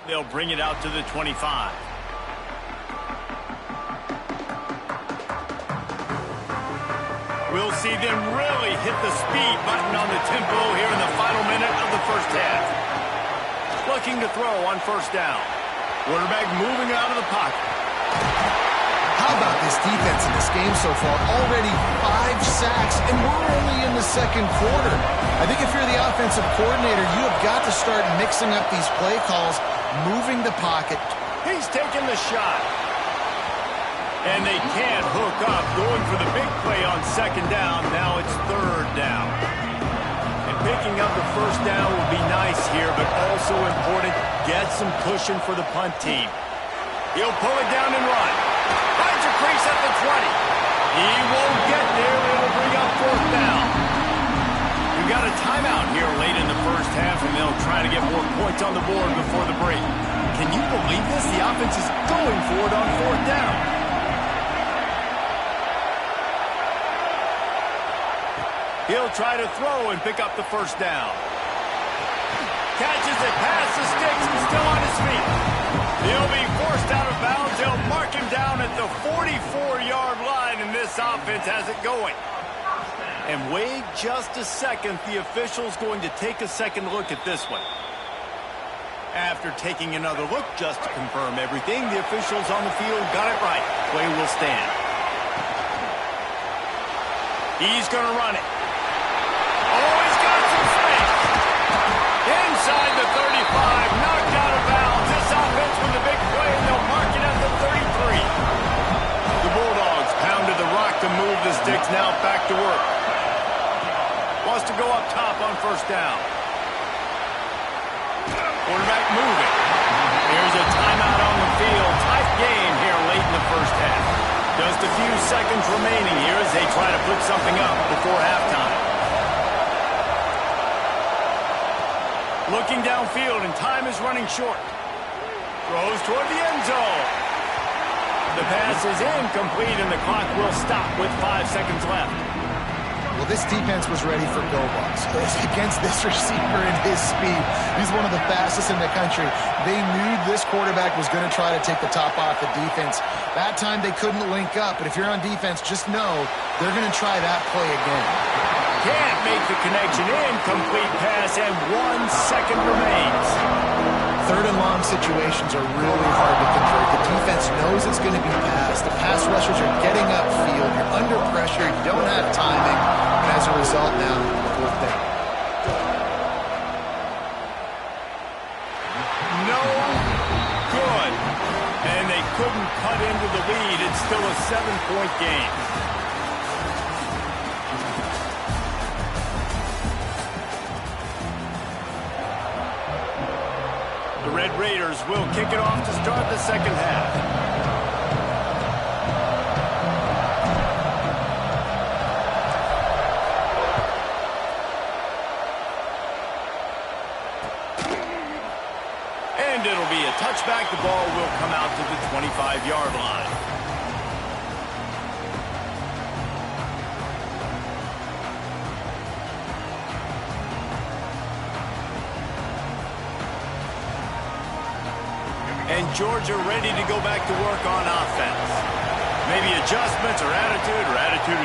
They'll bring it out to the 25. We'll see them really hit the speed button on the tempo here in the final minute of the first half. Looking to throw on first down. Quarterback moving out of the pocket. How about this defense in this game so far? Already 5 sacks, and we're only in the second quarter. I think if you're the offensive coordinator, you have got to start mixing up these play calls, moving the pocket. He's taking the shot. And they can't hook up, going for the big play on second down. Now it's third down. And picking up the first down will be nice here, but also important, get some cushion for the punt team. He'll pull it down and run. Finds a crease at the 20. He won't get there. It'll bring up fourth down. We've got a timeout here late in the first half, and they'll try to get more points on the board before the break. Can you believe this? The offense is going for it on fourth down. He'll try to throw and pick up the first down. Catches it past the sticks and still on his feet. He'll be forced out of bounds. They'll mark him down at the 44-yard line, and this offense has it going. And wait just a second. The official's going to take a second look at this one. After taking another look just to confirm everything, the officials on the field got it right. Play will stand. He's going to run it. Oh, he's got some space. Inside the 35, knocked out of bounds. This offense with a big play, and they'll mark it at the 33. The Bulldogs pounded the rock to move the sticks. Now back to work. Wants to go up top on first down. Quarterback moving. Here's a timeout on the field. Tight game here late in the first half. Just a few seconds remaining here as they try to put something up before halftime. Looking downfield, and time is running short. Throws toward the end zone. The pass is incomplete, and the clock will stop with 5 seconds left. Well, this defense was ready for go balls. Against this receiver and his speed, he's one of the fastest in the country. They knew this quarterback was going to try to take the top off the defense. That time they couldn't link up, but if you're on defense, just know they're going to try that play again. Can't make the connection. Incomplete pass, and 1 second remains. Third and long situations are really hard to convert. The defense knows it's going to be passed. The pass rushers are getting upfield. You're under pressure. You don't have timing. And as a result now, fourth down. No good. And they couldn't cut into the lead. It's still a 7-point game. The Red Raiders will kick it off to start the second half. And it'll be a touchback. The ball will come out to the 25-yard line. And Georgia ready to go back to work on offense. Maybe adjustments or attitude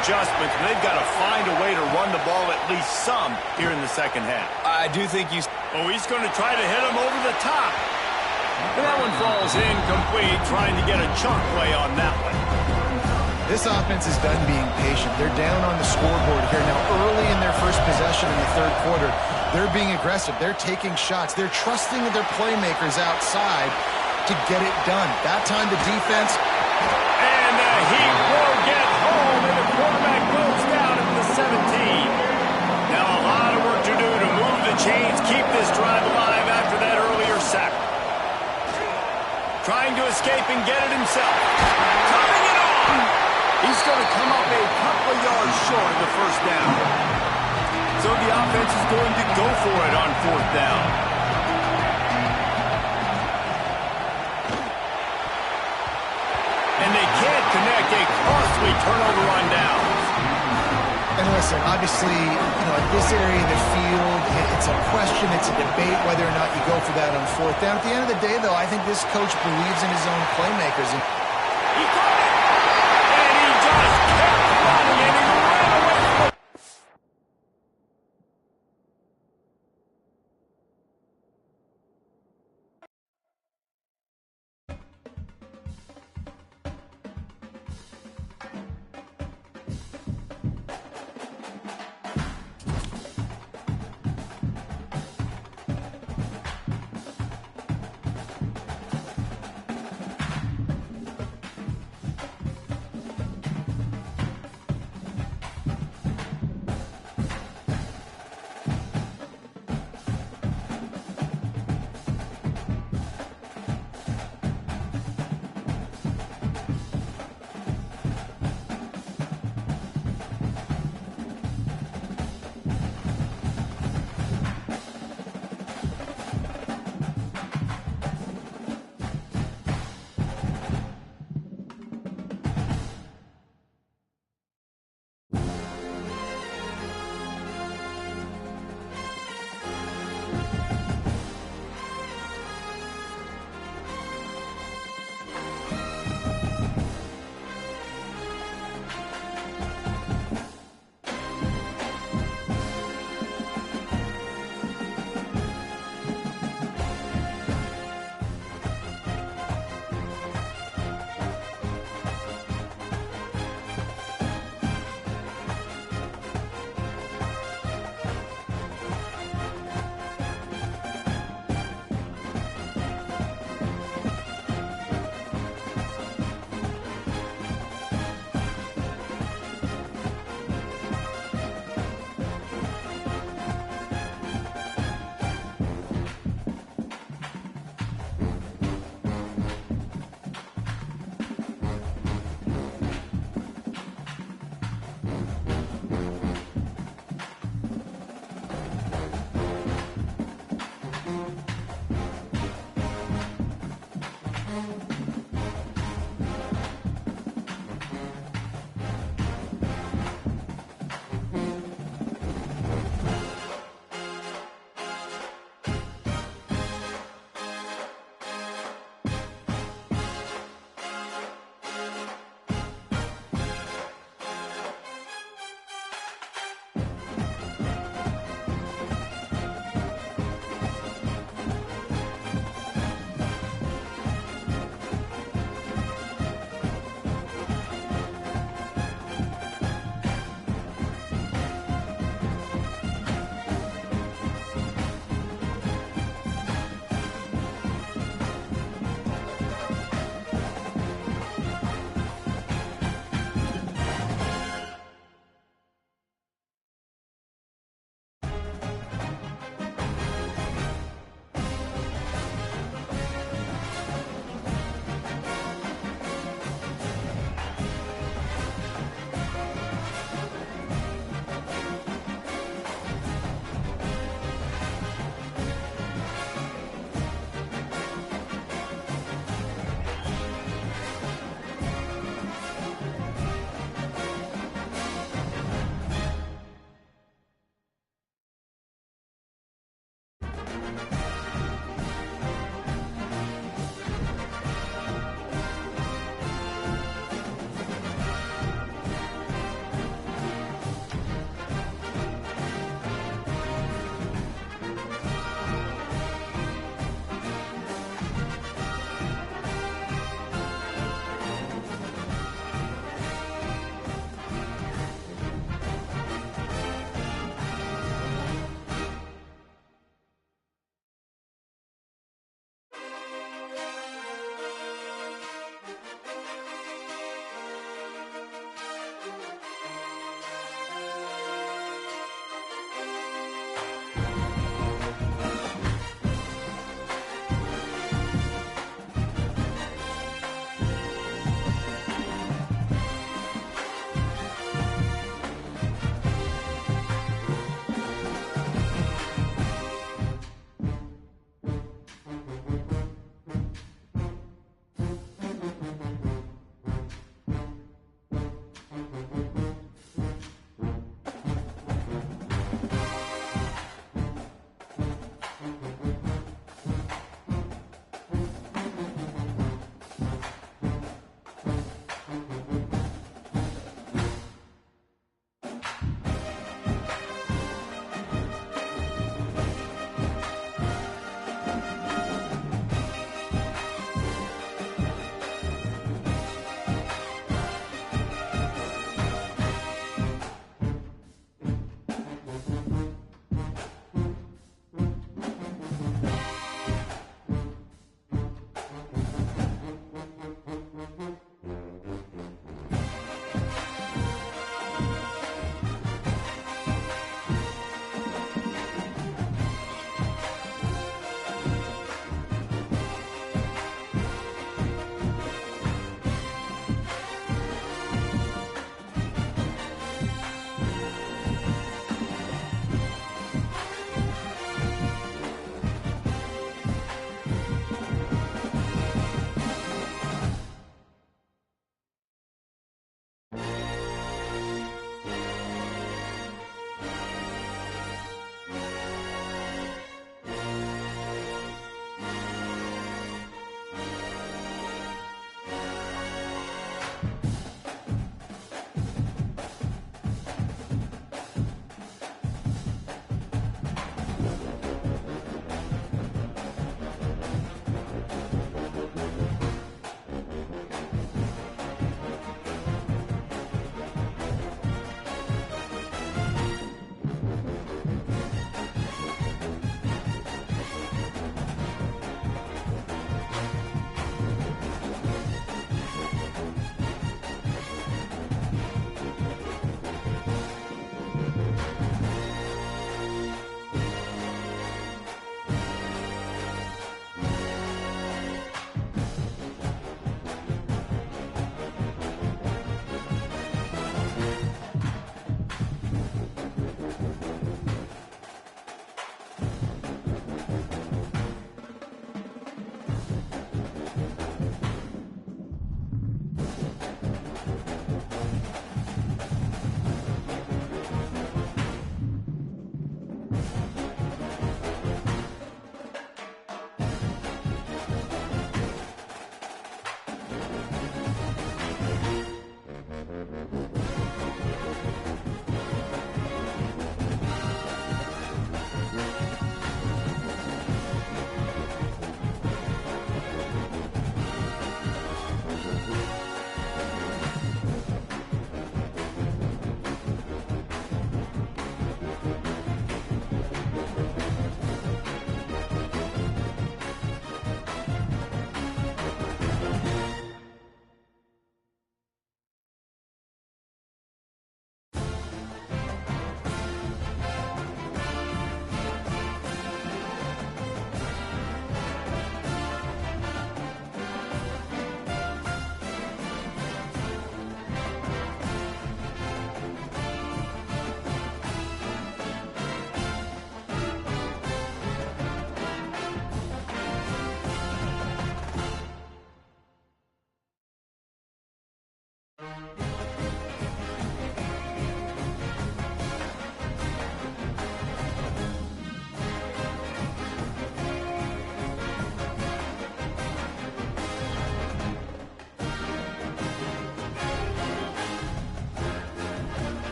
adjustments, but they've got to find a way to run the ball at least some here in the second half. I do think you... Oh, he's going to try to hit him over the top. And that one falls incomplete, trying to get a chunk play on that one. This offense is done being patient. They're down on the scoreboard here. Now, early in their first possession in the third quarter, they're being aggressive. They're taking shots. They're trusting their playmakers outside to get it done. That time the defense... And the heat will get home, and the quarterback goes down at the 17. Now a lot of work to do to move the chains, keep this drive alive after that earlier sack. Trying to escape and get it himself. Coming it on! He's going to come up a couple of yards short of the first down. So the offense is going to go for it on fourth down. And they can't connect, a costly turnover on downs. And listen, obviously, at this area of the field, it's a question, it's a debate whether or not you go for that on fourth down. At the end of the day, though, I think this coach believes in his own playmakers. He caught it! And he just kept running, and he ran away from it.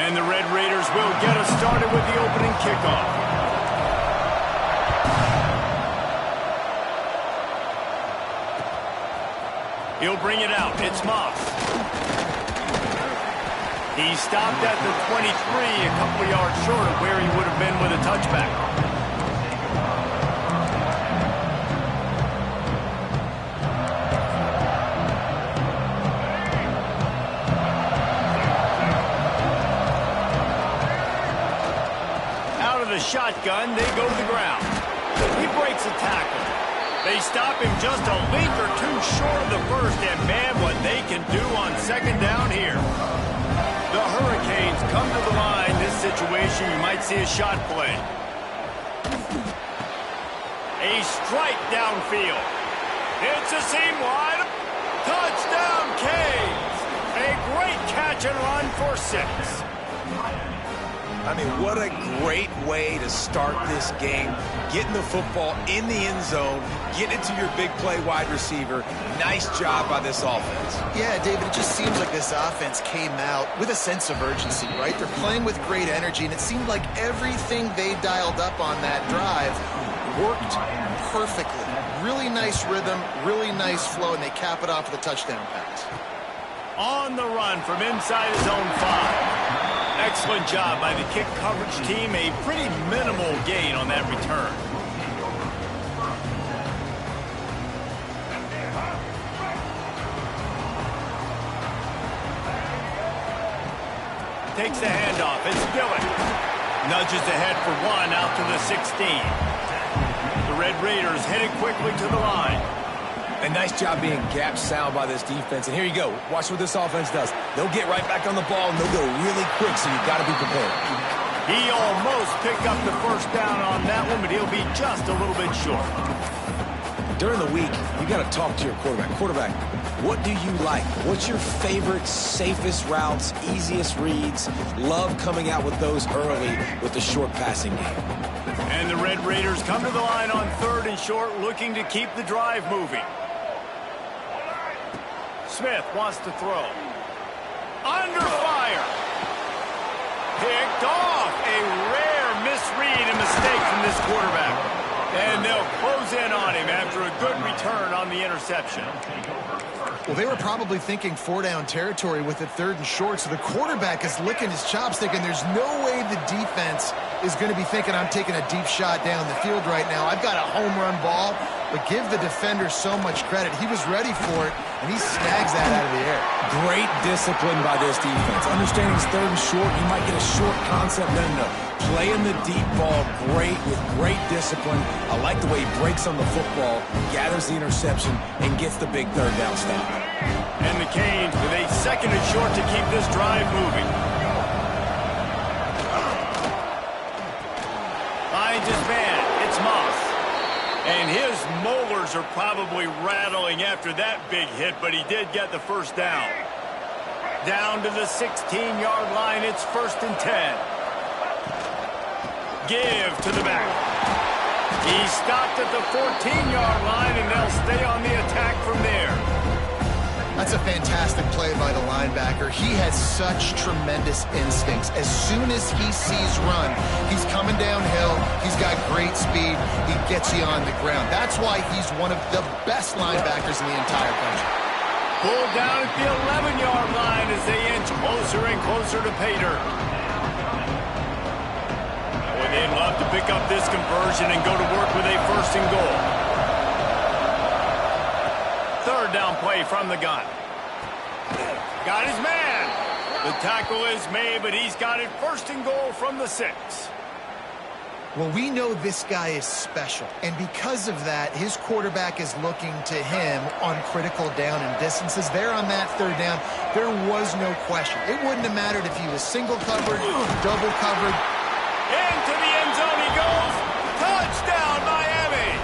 And the Red Raiders will get us started with the opening kickoff. He'll bring it out. It's Moss. He stopped at the 23, a couple of yards short of where he would have been with a touchback. Out of the shotgun, they go to the ground. He breaks a tackle. They stop him just a link or two short of the first, and man, what they can do on second down here. The Hurricanes come to the line. This situation, you might see a shot play. A strike downfield. It's a seam wide. Touchdown, Canes. A great catch and run for 6. I mean, what a great way to start this game. Getting the football in the end zone, getting it to your big play wide receiver. Nice job by this offense. Yeah, David, it just seems like this offense came out with a sense of urgency, right? They're playing with great energy, and it seemed like everything they dialed up on that drive worked perfectly. Really nice rhythm, really nice flow, and they cap it off with a touchdown pass. On the run from inside his own 5. Excellent job by the kick coverage team. A pretty minimal gain on that return. Takes the handoff. It's Dillon. Nudges ahead for 1 out to the 16. The Red Raiders headed quickly to the line. A nice job being gap sound by this defense. And here you go. Watch what this offense does. They'll get right back on the ball, and they'll go really quick, so you've got to be prepared. He almost picked up the first down on that one, but he'll be just a little bit short. During the week, you got to talk to your quarterback. Quarterback, what do you like? What's your favorite, safest routes, easiest reads? Love coming out with those early with the short passing game. And the Red Raiders come to the line on 3rd and short, looking to keep the drive moving. Smith wants to throw. Under fire. Picked off. A rare misread and mistake from this quarterback. And they'll close in on him after a good return on the interception. Well, they were probably thinking 4-down territory with it 3rd and short, so the quarterback is licking his chops thinking there's no way the defense is going to be thinking I'm taking a deep shot down the field right now. I've got a home run ball, but give the defender so much credit. He was ready for it, and he snags that out of the air. Great discipline by this defense. Understanding it's 3rd and short, you might get a short concept. No. Playing the deep ball great with great discipline. I like the way he breaks on the football, gathers the interception, and gets the big 3rd down stop. And the Canes with a 2nd and short to keep this drive moving. Finds his man. It's Moss. And his molars are probably rattling after that big hit, but he did get the first down. Down to the 16-yard line. It's 1st and 10. Give to the back. He stopped at the 14-yard line, and they'll stay on the attack from there. That's a fantastic play by the linebacker. He has such tremendous instincts. As soon as he sees run, he's coming downhill. He's got great speed. He gets you on the ground. That's why he's one of the best linebackers in the entire country. Pulled down at the 11-yard line as they inch closer and closer to pay dirt. Boy, they'd love to pick up this conversion and go to work with a 1st and goal. 3rd down play from the gun. Got his man. The tackle is made, but he's got it 1st and goal from the 6. Well, we know this guy is special, and because of that, his quarterback is looking to him on critical down and distances. There on that 3rd down, there was no question. It wouldn't have mattered if he was single covered, double covered. Into the end zone he goes. Touchdown, Miami.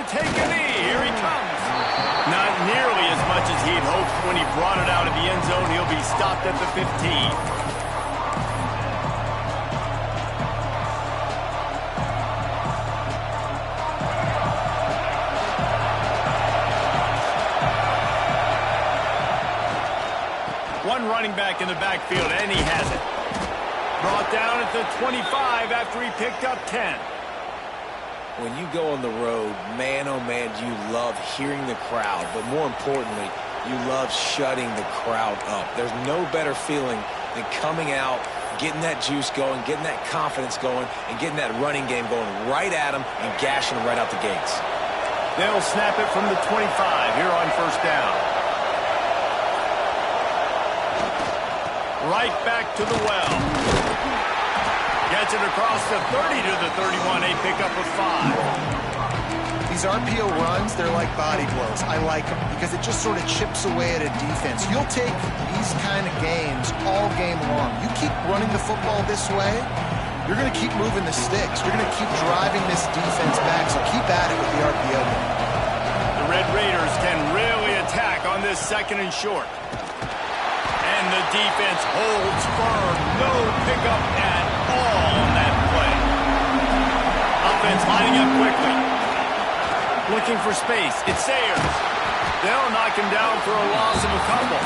take a knee. Here he comes. Not nearly as much as he'd hoped when he brought it out of the end zone. He'll be stopped at the 15. One running back in the backfield, and he has it. Brought down at the 25 after he picked up 10. When you go on the road, man, oh man, you love hearing the crowd. But more importantly, you love shutting the crowd up. There's no better feeling than coming out, getting that juice going, getting that confidence going, and getting that running game going right at them and gashing them right out the gates. They'll snap it from the 25 here on first down. Right back to the well. Gets it across the 30 to the 31. A pickup of 5. These RPO runs, they're like body blows. I like them because it just sort of chips away at a defense. You'll take these kind of games all game long. You keep running the football this way, you're going to keep moving the sticks. You're going to keep driving this defense back, so keep at it with the RPO. The Red Raiders can really attack on this second and short. And the defense holds firm. No pickup at all on that play. Offense lining up quickly. Looking for space. It's Sayers. They'll knock him down for a loss of a couple.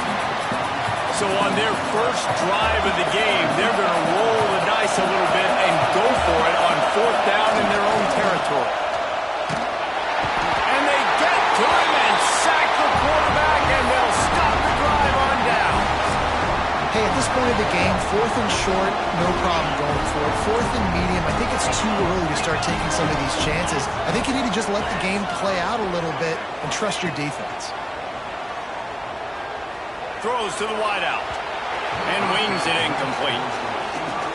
So on their first drive of the game, they're going to roll the dice a little bit and go for it on fourth down in their own territory. And they get to him and sack the quarterback, and they'll stop the drive on down. Hey, at this point of the game, fourth and short, no problem going for it. Fourth and medium, I think it's too early to start taking some of these chances. I think you need to just let the game play out a little bit and trust your defense. Throws to the wideout and wings it incomplete.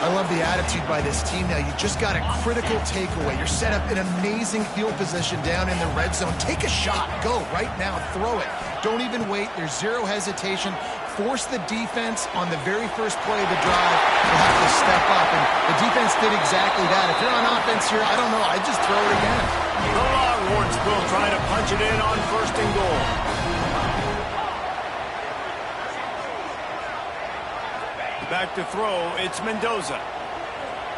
I love the attitude by this team now. You just got a critical takeaway. You're set up in amazing field position down in the red zone. Take a shot. Go right now. Throw it. Don't even wait. There's zero hesitation. Force the defense on the very first play of the drive. You'll have to step up, and the defense did exactly that. If you're on offense here, I don't know. I'd just throw it again. The Longhorns will try to punch it in on first and goal. Back to throw, it's Mendoza.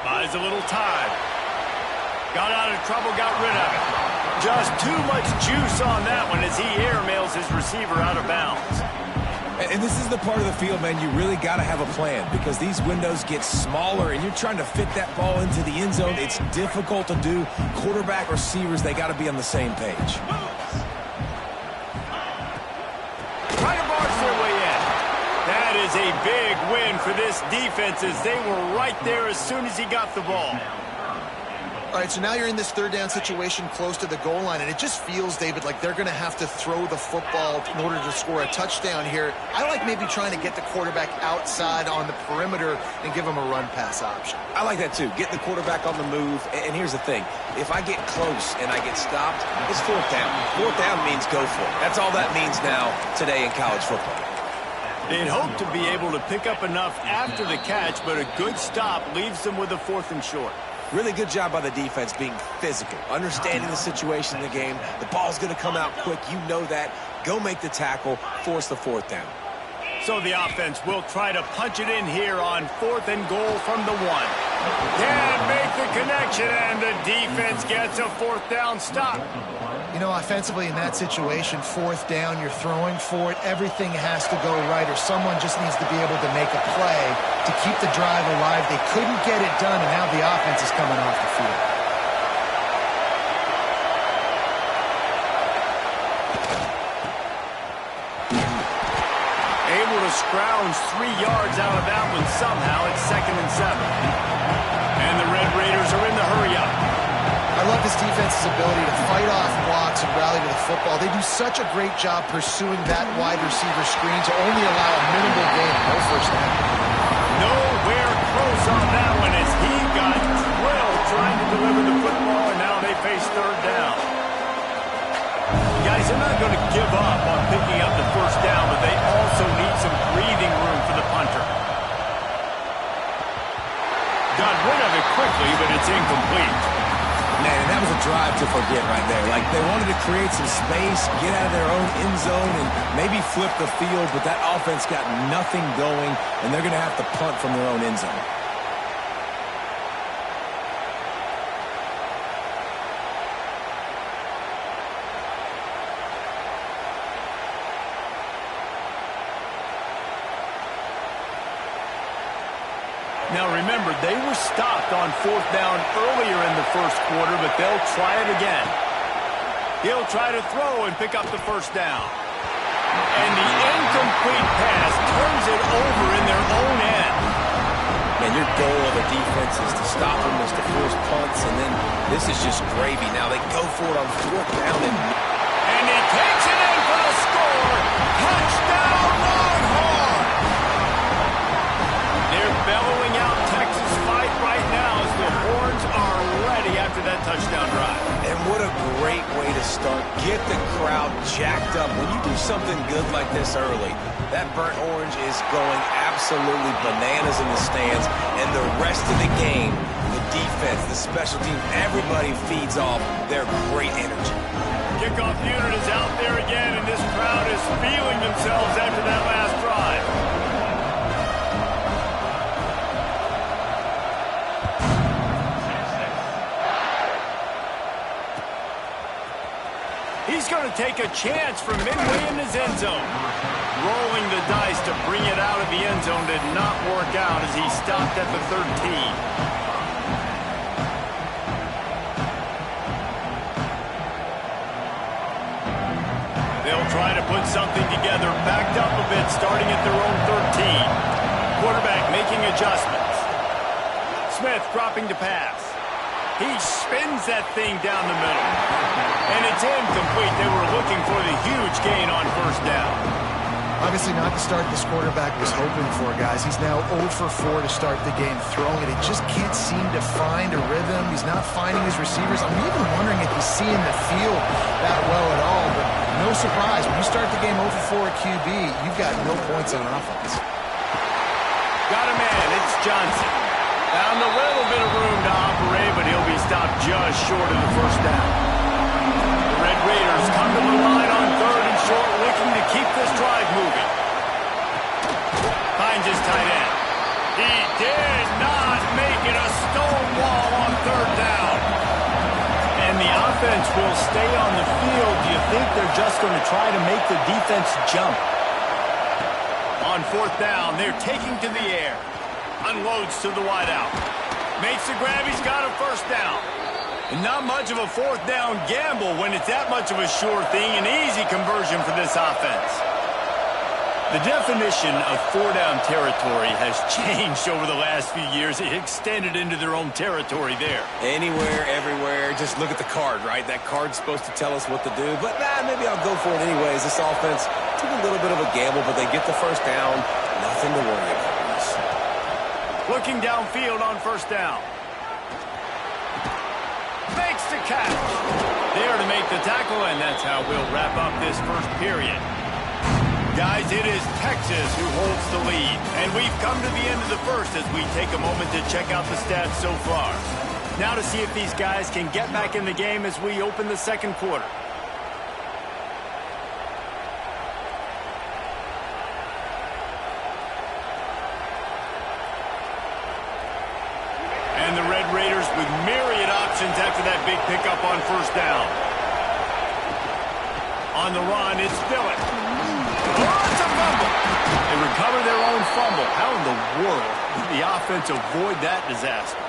Buys a little time. Got out of trouble, got rid of it. Just too much juice on that one as he airmails his receiver out of bounds. And this is the part of the field, man, you really got to have a plan because these windows get smaller and you're trying to fit that ball into the end zone. It's difficult to do. Quarterback, receivers, they got to be on the same page. Try to barge their way in. That is a big win for this defense as they were right there as soon as he got the ball. All right, so now you're in this third down situation close to the goal line, and it just feels, David, like they're going to have to throw the football in order to score a touchdown here. I like maybe trying to get the quarterback outside on the perimeter and give him a run-pass option. I like that, too. Get the quarterback on the move. And here's the thing. If I get close and I get stopped, it's fourth down. Fourth down means go for it. That's all that means now today in college football. They'd hope to be able to pick up enough after the catch, but a good stop leaves them with a fourth and short. Really good job by the defense being physical, understanding the situation in the game. The ball's going to come out quick. You know that. Go make the tackle, force the fourth down. So the offense will try to punch it in here on fourth and goal from the 1. Can't make the connection, and the defense gets a fourth down stop. You know, offensively in that situation, fourth down, you're throwing for it. Everything has to go right, or someone just needs to be able to make a play to keep the drive alive. They couldn't get it done, and now the offense is coming off the field. Able to scrounge 3 yards out of that one somehow. It's 2nd and 7. And the Red Raiders are in the hurry-up. I love this defense's ability to fight off blocks and rally to the football. They do such a great job pursuing that wide receiver screen to only allow a minimal gain. No first down. Nowhere close on that one as he got drilled trying to deliver the football, and now they face third down. Guys, they're not going to give up on picking up the first down, but they also need some breathing room for the punter. Got rid of it quickly, but it's incomplete. Man, and that was a drive to forget right there. Like, they wanted to create some space, get out of their own end zone, and maybe flip the field, but that offense got nothing going, and they're going to have to punt from their own end zone. Now remember, they were stopped on 4th down earlier in the first quarter, but they'll try it again. He'll try to throw and pick up the first down. And the incomplete pass turns it over in their own end. And your goal of a defense is to stop them, is to force punts, and then this is just gravy. Now they go for it on 4th down. And he takes it in for the score. Touchdown, Longhorn! They're bellowing out Texas fight right now as the Horns are ready after that touchdown drive. And what a great way to start. Get the crowd jacked up. When you do something good like this early, that burnt orange is going absolutely bananas in the stands. And the rest of the game, the defense, the special team, everybody feeds off their great energy. Kickoff unit is out there again, and this crowd is feeling themselves after that last drive. He's going to take a chance from midway in his end zone. Rolling the dice to bring it out of the end zone did not work out as he stopped at the 13. They'll try to put something together, backed up a bit, starting at their own 13. Quarterback making adjustments. Smith dropping to pass. He spins that thing down the middle. And it's incomplete. They were looking for the huge gain on 1st down. Obviously not the start this quarterback was hoping for, guys. He's now 0 for 4 to start the game throwing it. He just can't seem to find a rhythm. He's not finding his receivers. I'm even wondering if he's seeing the field that well at all. But no surprise, when you start the game 0 for 4 at QB, you've got no points on offense. Got a man. It's Johnson. Found a little bit of room to operate, but he'll be stopped just short of the 1st down. The Red Raiders come to the line on 3rd and short, looking to keep this drive moving. Finds his tight end. He did not make it a stone wall on 3rd down. And the offense will stay on the field. Do you think they're just going to try to make the defense jump? On 4th down, they're taking to the air. Unloads to the wideout. Makes the grab. He's got a 1st down. And not much of a 4th down gamble when it's that much of a sure thing. An easy conversion for this offense. The definition of 4-down territory has changed over the last few years. It extended into their own territory there. Anywhere, everywhere. Just look at the card, right? That card's supposed to tell us what to do. But maybe I'll go for it anyways. This offense took a little bit of a gamble, but they get the 1st down. Nothing to worry about. Looking downfield on 1st down. Makes the catch. There to make the tackle, and that's how we'll wrap up this first period. Guys, it is Texas who holds the lead, and we've come to the end of the first as we take a moment to check out the stats so far. Now to see if these guys can get back in the game as we open the 2nd quarter. And the Red Raiders with myriad options after that big pickup on 1st down. On the run, it's Phillip. Oh, it's a fumble. They recover their own fumble. How in the world did the offense avoid that disaster?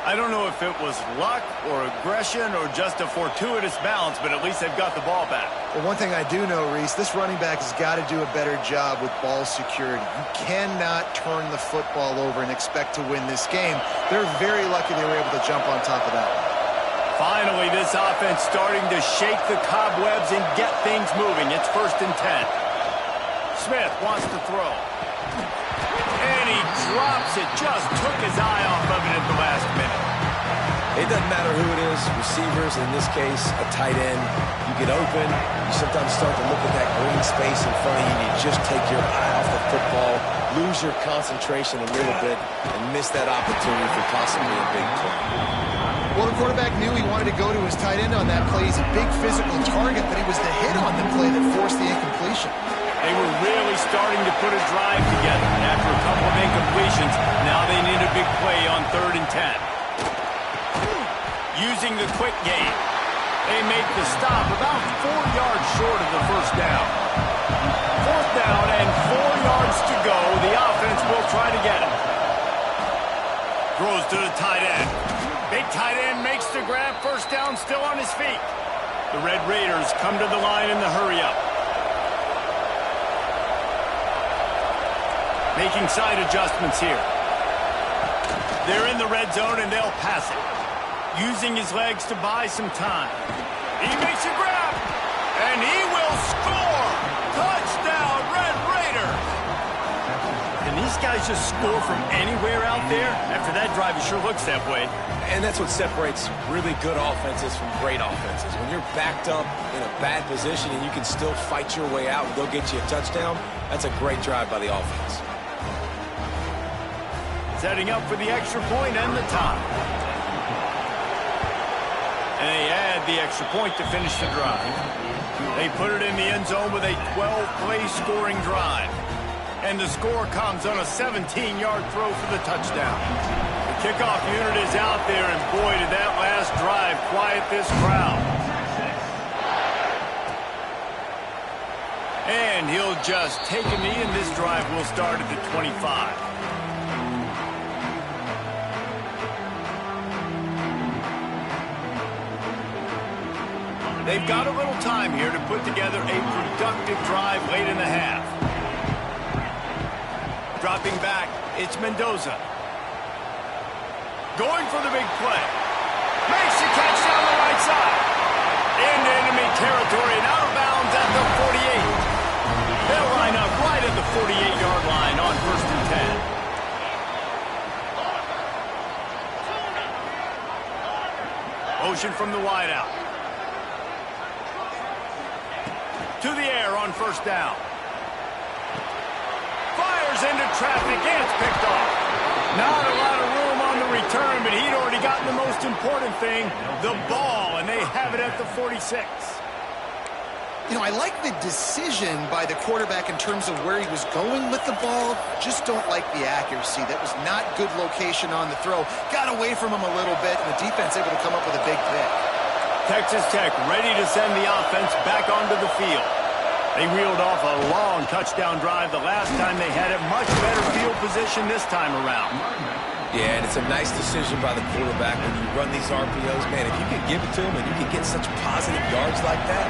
I don't know if it was luck or aggression or just a fortuitous bounce, but at least they've got the ball back. Well, one thing I do know, Reese, this running back has got to do a better job with ball security. You cannot turn the football over and expect to win this game. They're very lucky they were able to jump on top of that one. Finally, this offense starting to shake the cobwebs and get things moving. It's 1st and 10. Smith wants to throw. And he drops it. Just took his eye off of it at the last minute. It doesn't matter who it is, receivers, in this case, a tight end. You get open, you sometimes start to look at that green space in front of you, and you just take your eye off the football, lose your concentration a little bit, and miss that opportunity for possibly a big play. Well, the quarterback knew he wanted to go to his tight end on that play. He's a big physical target, but it was the hit on the play that forced the incompletion. They were really starting to put a drive together. After a couple of incompletions, now they need a big play on 3rd and 10. Using the quick game, they make the stop about 4 yards short of the first down. 4th down and 4 yards to go. The offense will try to get him. Throws to the tight end. Big tight end makes the grab. First down, still on his feet. The Red Raiders come to the line in the hurry-up. Making side adjustments here. They're in the red zone, and they'll pass it. Using his legs to buy some time. He makes a grab, and he will score! Touchdown, Red Raiders! Can these guys just score from anywhere out there? After that drive, it sure looks that way. And that's what separates really good offenses from great offenses. When you're backed up in a bad position and you can still fight your way out and go get you a touchdown, that's a great drive by the offense. Setting up for the extra point and the tie. And they add the extra point to finish the drive. They put it in the end zone with a 12-play scoring drive. And the score comes on a 17-yard throw for the touchdown. The kickoff unit is out there, and boy, did that last drive quiet this crowd. And he'll just take a knee, and this drive will start at the 25. They've got a little time here to put together a productive drive late in the half. Dropping back, it's Mendoza. Going for the big play. Makes the catch down the right side. Into enemy territory and out of bounds at the 48. They'll line up right at the 48-yard line on 1st and 10. Motion from the wideout. To the air on 1st down. Fires into traffic, and it's picked off. Not a lot of room on the return, but he'd already gotten the most important thing, the ball, and they have it at the 46. You know, I like the decision by the quarterback in terms of where he was going with the ball. Just don't like the accuracy. That was not good location on the throw. Got away from him a little bit, and the defense able to come up with a big pick. Texas Tech ready to send the offense back onto the field. They reeled off a long touchdown drive the last time they had it. Much better field position this time around. Yeah, and it's a nice decision by the quarterback when you run these RPOs. Man, if you can give it to him and you can get such positive yards like that,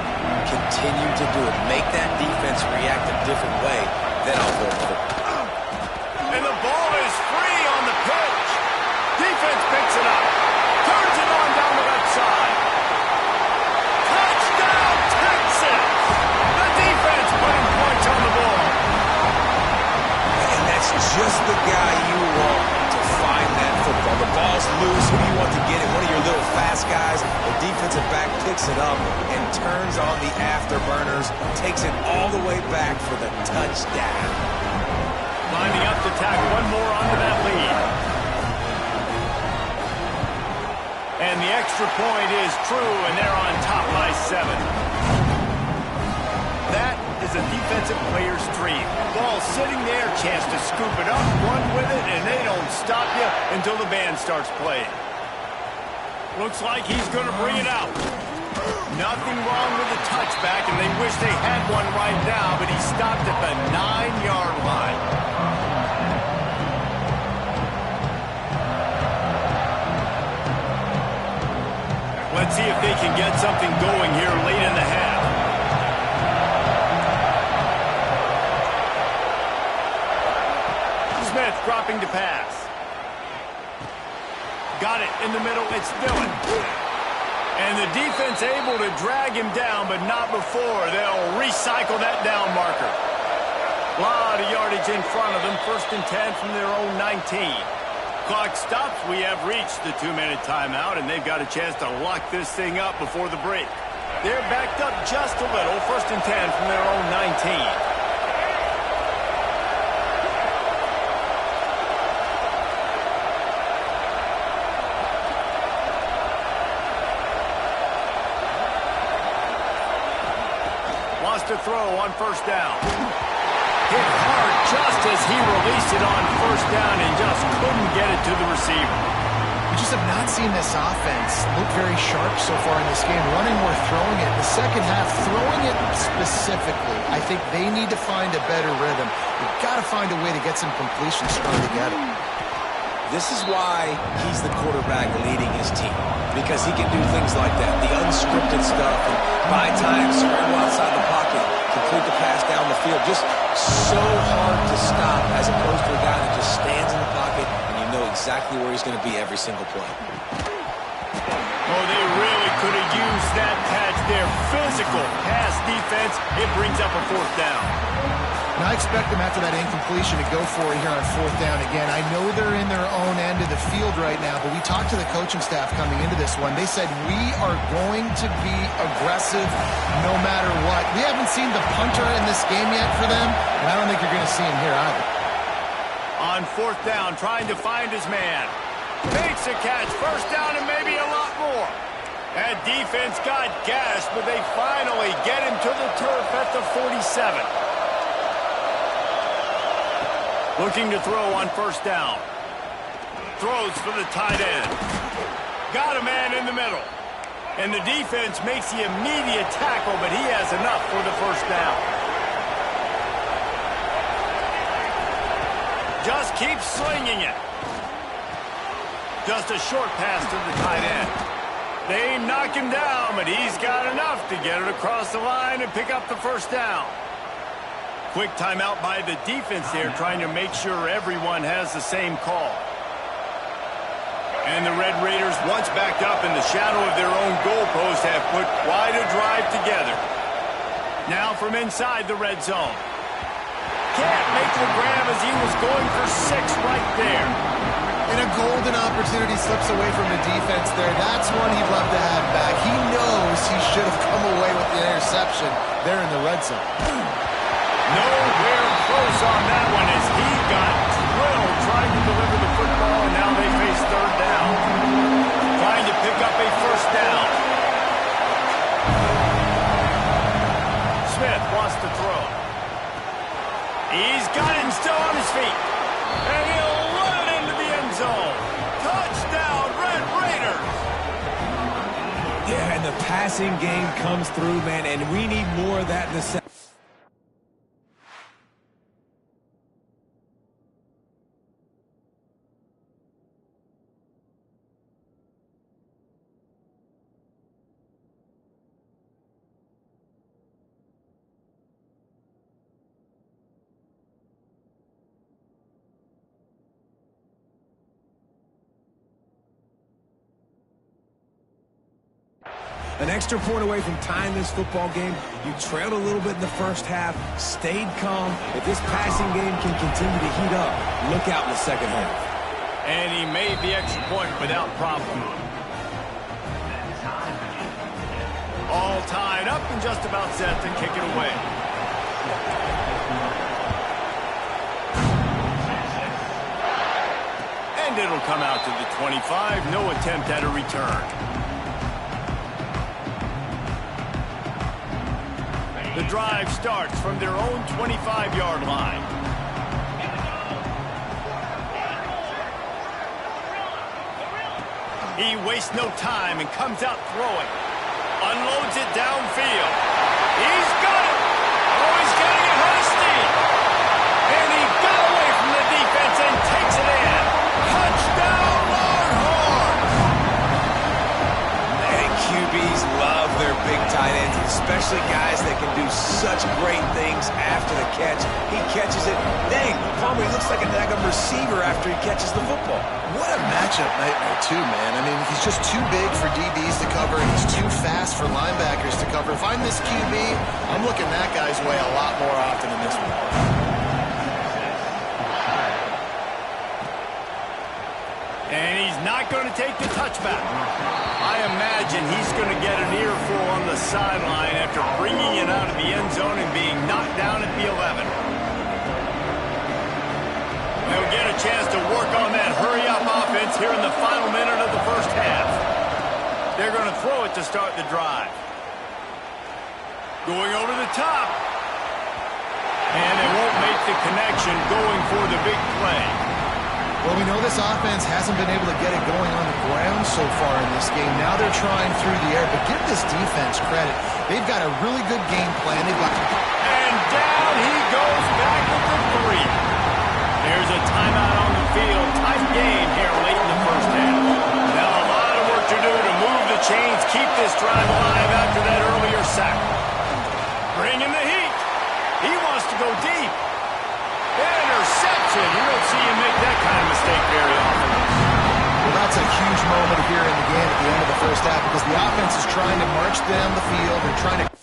continue to do it. Make that defense react a different way. Then I'll go for it. And the ball is free on the pitch. Defense picks it up. Turns it on down the left side. Touchdown, Texas! The defense putting points on the board. And that's just the guy you want to find that football. The ball's loose. Who do you want to get it? One of your little fast guys. The defensive back picks it up and turns on the afterburners. Takes it all the way back for the touchdown. Lining up to tack one more onto that lead. And the extra point is true, and they're on top by 7. That is a defensive player's dream. Ball sitting there, chance to scoop it up, run with it, and they don't stop you until the band starts playing. Looks like he's going to bring it out. Nothing wrong with the touchback, and they wish they had one right now, but he stopped at the 9-yard line. Let's see if they can get something going here late in the half. Smith dropping to pass. Got it in the middle. It's Dillon. And the defense able to drag him down, but not before. They'll recycle that down marker. A lot of yardage in front of them. 1st and 10 from their own 19. Clock stops. We have reached the 2-minute timeout, and they've got a chance to lock this thing up before the break. They're backed up just a little. 1st and 10 from their own 19. to throw on first down. Hit hard just as he released it on first down and just couldn't get it to the receiver. We just have not seen this offense look very sharp so far in this game. Running more, throwing it. The second half, throwing it specifically. I think they need to find a better rhythm. They've got to find a way to get some completions strung together. This is why he's the quarterback leading his team, because he can do things like that, the unscripted stuff, and buy time, scramble outside the pocket, complete the pass down the field. Just so hard to stop as opposed to a guy that just stands in the pocket and you know exactly where he's going to be every single play. Oh, they really could have used that catch there. Physical pass defense. It brings up a fourth down. Now, I expect them after that incompletion to go for it here on fourth down again. I know they're in their own end of the field right now, but we talked to the coaching staff coming into this one. They said, we are going to be aggressive no matter what. We haven't seen the punter in this game yet for them, and I don't think you're going to see him here either. On fourth down, trying to find his man. Makes a catch, first down and maybe a lot more. That defense got gashed, but they finally get him to the turf at the 47. Looking to throw on first down. Throws for the tight end. Got a man in the middle. And the defense makes the immediate tackle, but he has enough for the first down. Just keep slinging it. Just a short pass to the tight end. They knock him down, but he's got enough to get it across the line and pick up the first down. Quick timeout by the defense there, trying to make sure everyone has the same call. And the Red Raiders, once backed up in the shadow of their own goalpost, have put quite a drive together. Now from inside the red zone. Can't make the grab as he was going for 6 right there. And a golden opportunity slips away from the defense there. That's one he'd love to have back. He knows he should have come away with the interception there in the red zone. Nowhere close on that one as he got drilled trying to deliver the football, and now they face third down. Trying to pick up a first down. Smith wants to throw. He's got him still on his feet. And he'll run it into the end zone. Touchdown, Red Raiders! Yeah, and the passing game comes through, man, and we need more of that in the second. An extra point away from tying this football game. You trailed a little bit in the first half, stayed calm. If this passing game can continue to heat up, look out in the second half. And he made the extra point without problem. All tied up and just about set to kick it away. And it'll come out to the 25. No attempt at a return. The drive starts from their own 25-yard line. He wastes no time and comes out throwing. Unloads it downfield. He's got it. Oh, he's getting it high steam. And he got away from the defense and takes it in. Touchdown, Longhorns! And QBs love their big tight ends, especially guys that can do such great things after the catch. He catches it. Dang, Palmer, he looks like a daggum receiver after he catches the football. What a matchup nightmare, too, man. I mean, he's just too big for DBs to cover, and he's too fast for linebackers to cover. If I'm this QB, I'm looking that guy's way a lot more often than this one. And he's not going to take the touchback. I imagine he's going to get an earful on the sideline after bringing it out of the end zone and being knocked down at the 11. They'll get a chance to work on that hurry-up offense here in the final minute of the first half. They're going to throw it to start the drive. Going over the top. And they won't make the connection going for the big play. Well, we know this offense hasn't been able to get it going on the ground so far in this game. Now they're trying through the air, but give this defense credit. They've got a really good game plan. And down he goes back with the three. There's a timeout on the field. Tight game here late in the first half. Now a lot of work to do to move the chains, keep this drive alive after that earlier sack. Bringing the heat. He wants to go deep. Interception. You don't see him make that kind of mistake very often. Well, that's a huge moment here in the game at the end of the first half because the offense is trying to march down the field. They're trying to...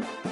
go.